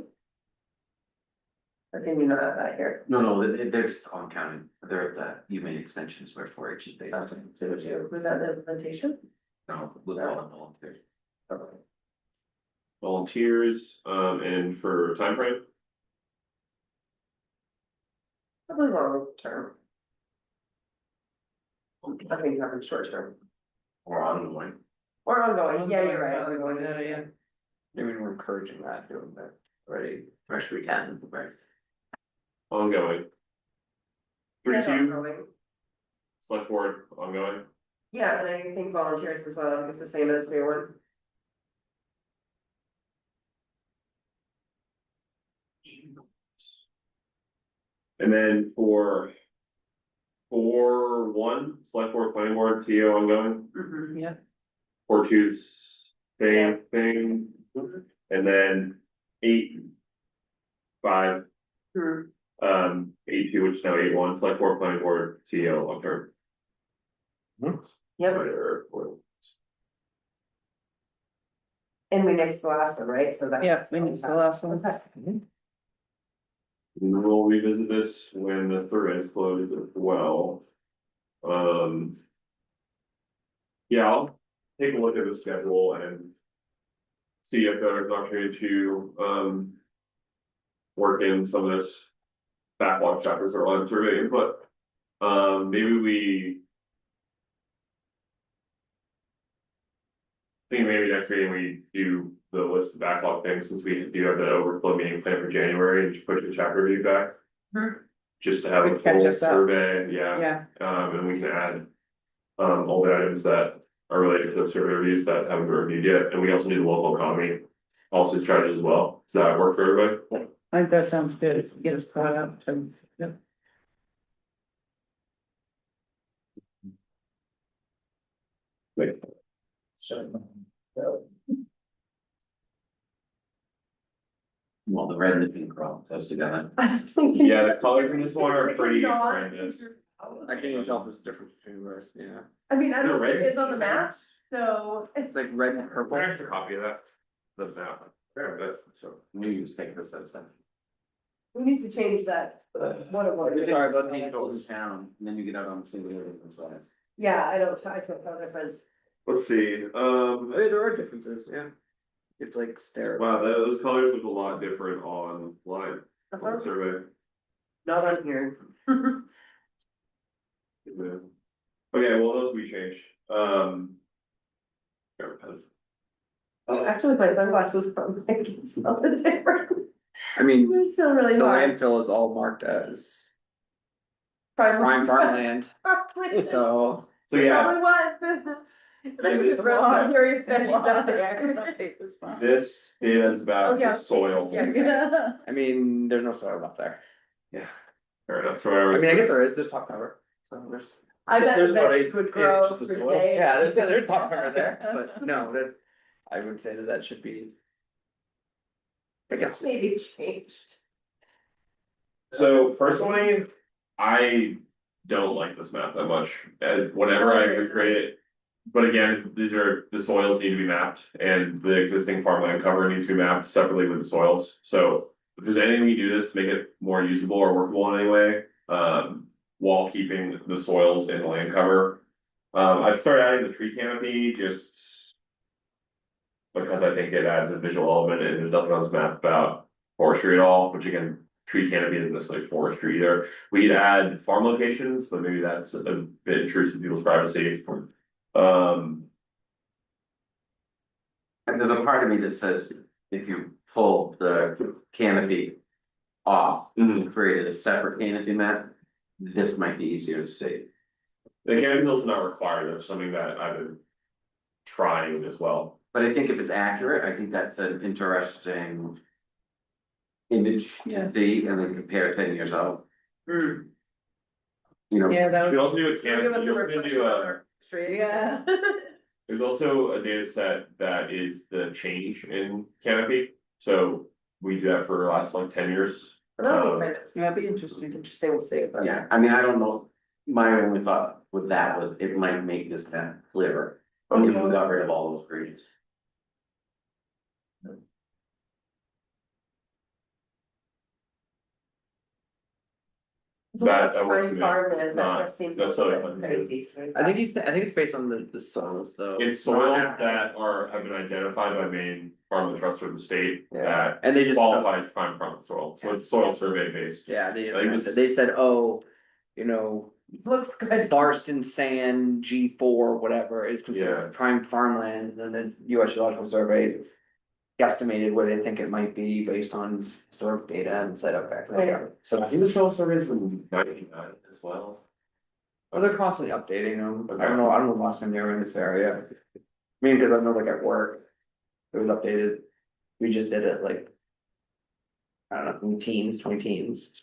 Or can you not have that here? No, they're just on county, they're the humane extensions where 4-H is based. Okay, so would you include that in the implementation? No, with all the volunteers. Okay. volunteers, and for time frame. Probably long term. I think having short term Or ongoing. or ongoing, yeah, you're right, ongoing. Yeah. I mean, we're encouraging that, doing that already, fresh we can. Right. Ongoing. Yeah, 3-2, ongoing. select board, ongoing. Yeah, and I think volunteers as well, it's the same as new one. And then for 4-1, select board, planning board, TO ongoing. Yeah, 4-2, same thing. And then 8-5, Hmm. 8-2, which is now 8-1, select board, planning board, TO long term. Yep, Or- and we nixed the last one, right, so that's. yeah, we need the last one. Okay. We'll revisit this when the survey is closed as well. Yeah, I'll take a look at the schedule and see if there's an opportunity to, work in some of this backlog chapters or on survey input. Maybe we. I think maybe next meeting we do the list of backlog things, since we do have the overflow meeting planned for January, and just push the chapter review back. Just to have a Catch full us up. survey, yeah, Yeah, and we can add. All the items that are related to the survey reviews that haven't been reviewed yet, and we also need the local economy. Policy strategy as well, does that work for everybody? I think that sounds good, get us caught up to, yep. Wait, Well, the red and the pink are all close together. yeah, the colors in this one are pretty horrendous. I can't even tell if there's a difference between those, yeah. I mean, I The don't think red- it's on the map, so it's, It's like red and purple. An extra copy of that, the map, there, that, so. New use take this as then. we need to change that. What it was. Sorry about Then you the. go to town, and then you get out on the single area, so. Yeah, I can't tell the difference. Let's see, Hey, there are differences, yeah. You have to like stare. wow, those colors look a lot different online, on Uh-huh. the survey. Not on here. Yeah. Okay, well, those we changed, Actually, my sunglasses on, I can tell the difference. I mean, It's still really the hard. landfill is all marked as prime farmland, so. So yeah, Probably was. this- Serious veggies out there. this data is about Oh, yeah. the soil. Yeah. I mean, there's no soil up there. Yeah, fair enough, so whatever. I mean, I guess there is, there's top cover, so there's. I bet There's about veggies 8 would grow inches of for soil. days. Yeah, there's top cover there, but no, that, I would say that should be. I guess. Maybe changed. So personally, I don't like this map that much, and whenever I recreate it. But again, the soils need to be mapped, and the existing farmland cover needs to be mapped separately with the soils, so. If there's anything we do this to make it more usable or workable in any way, while keeping the soils in the land cover. I've started adding the tree canopy, just. because I think it adds a visual element and there's nothing on this map about forestry at all, which again, tree canopy isn't necessarily forestry either. We'd add farm locations, but maybe that's a bit intrusive to people's privacy. And there's a part of me that says, if you pull the canopy off and created a separate canopy map, this might be easier to see. The canopy hills are not required, that's something that I've been trying as well. But I think if it's accurate, I think that's an interesting image Yeah. to see and then compare 10 years out. Hmm. You know, Yeah, that We would, also do a Give canopy, us a you can reflection do on a, our street. yeah. there's also a data set that is the change in canopy. So we do that for the last like 10 years. Oh, right. That'd be interesting. Interesting, we'll see. But yeah, I mean, I don't know, my only thought with that was it might make this map clearer if we got rid of all those greens. That works Pine for me. farm It's is, that not just seems a necessarily little bit crazy to me. I think I think it's based on the soils though. It's soils that have been identified by Maine Farm Trust or the state Yeah, that and they just. qualifies prime farm soil, so it's soil survey based. Yeah, Like this- they said, oh, you know, Looks good. Barston Sand G4, whatever, is Yeah. considered prime farmland, and then the US Geological Survey guesstimated where they think it might be based on historic data and set up back. Yeah. So I think the soil surveys from 99 as well. well, they're constantly updating them. I don't know the last time they were in this area. I mean, because I know like at work, it was updated. We just did it like, I don't know, in teens, 20 teens.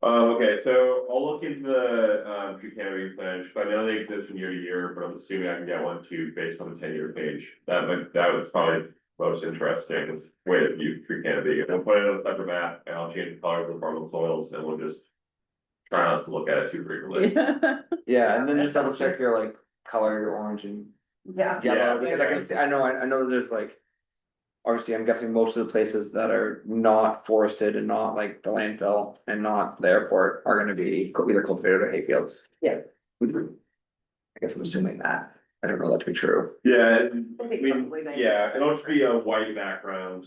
Okay, so I'll look into the tree canopy plan, I know they exist from year to year, but I'm assuming I can get one too based on the 10-year page. That was probably most interesting way to view tree canopy. And we'll put it on a separate map and I'll change the color of the farming soils and we'll just try not to look at it too frequently. Yeah, and then that just double sounds check your like color, your orange and Yeah. yellow, Yeah. because I can see, I know there's like. Obviously, I'm guessing most of the places that are not forested and not like the landfill and not the airport are gonna be either cultivated or hayfields. Yeah. I guess I'm assuming that, I don't know that to be true. Yeah, I I think mean, probably 90%. yeah, it'll just be a white background,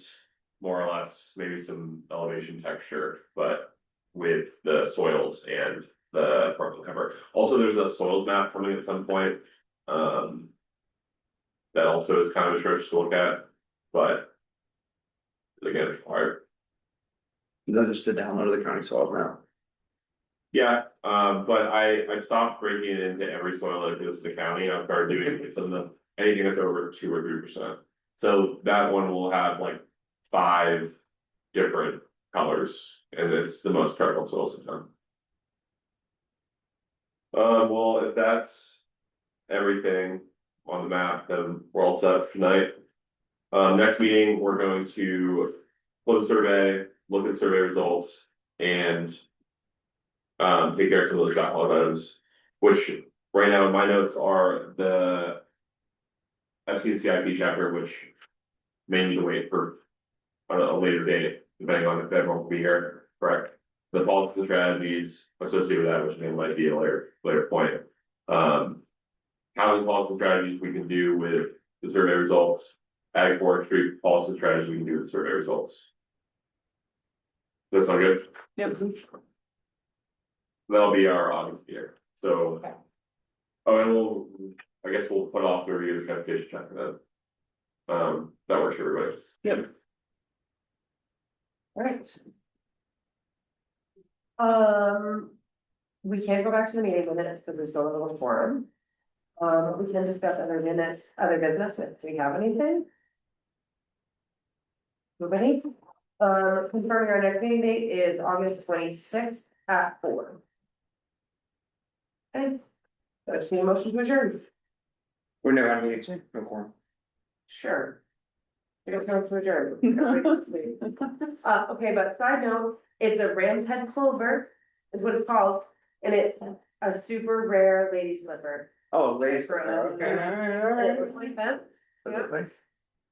more or less, maybe some elevation texture, but with the soils and the frontal cover. Also, there's a soils map coming at some point. That also is kind of atrocious to look at, but again, it's hard. Is that just the download of the county soil now? Yeah, but I stopped breaking it into every soil that goes to the county, I've started doing it with anything that's over 2 or 3%. So that one will have like 5 different colors, and it's the most prevalent soils in town. Well, if that's everything on the map, then we're all set for tonight. Next meeting, we're going to close survey, look at survey results, and take care of some of those backlog items, which right now in my notes are the FCCIP chapter, which may need to wait for a later date, depending on if everyone will be here, correct? The policies and strategies associated with that, which again might be a later point. Housing policy and strategies we can do with the survey results, ag forestry policy and strategies we can do with survey results. That sound good? Yep. That'll be our August year, so. Okay. Oh, and I guess we'll put off the review of the certification check for that. That works for everybody. Yep. Alright. We can't go back to the meeting minutes because we still have a little forum. We can discuss other minutes, other business, if we have anything. Nobody? Confirming our next meeting date is August 26th at 4. Okay. I've seen a motion to adjourn. We're never having a meeting, no quorum. Sure. I guess going to adjourn. Okay, but side note, it's a ram's head clover, is what it's called, and it's a super rare lady slipper. Oh, ladies, For us. okay. And it looks like this. Yeah. Okay.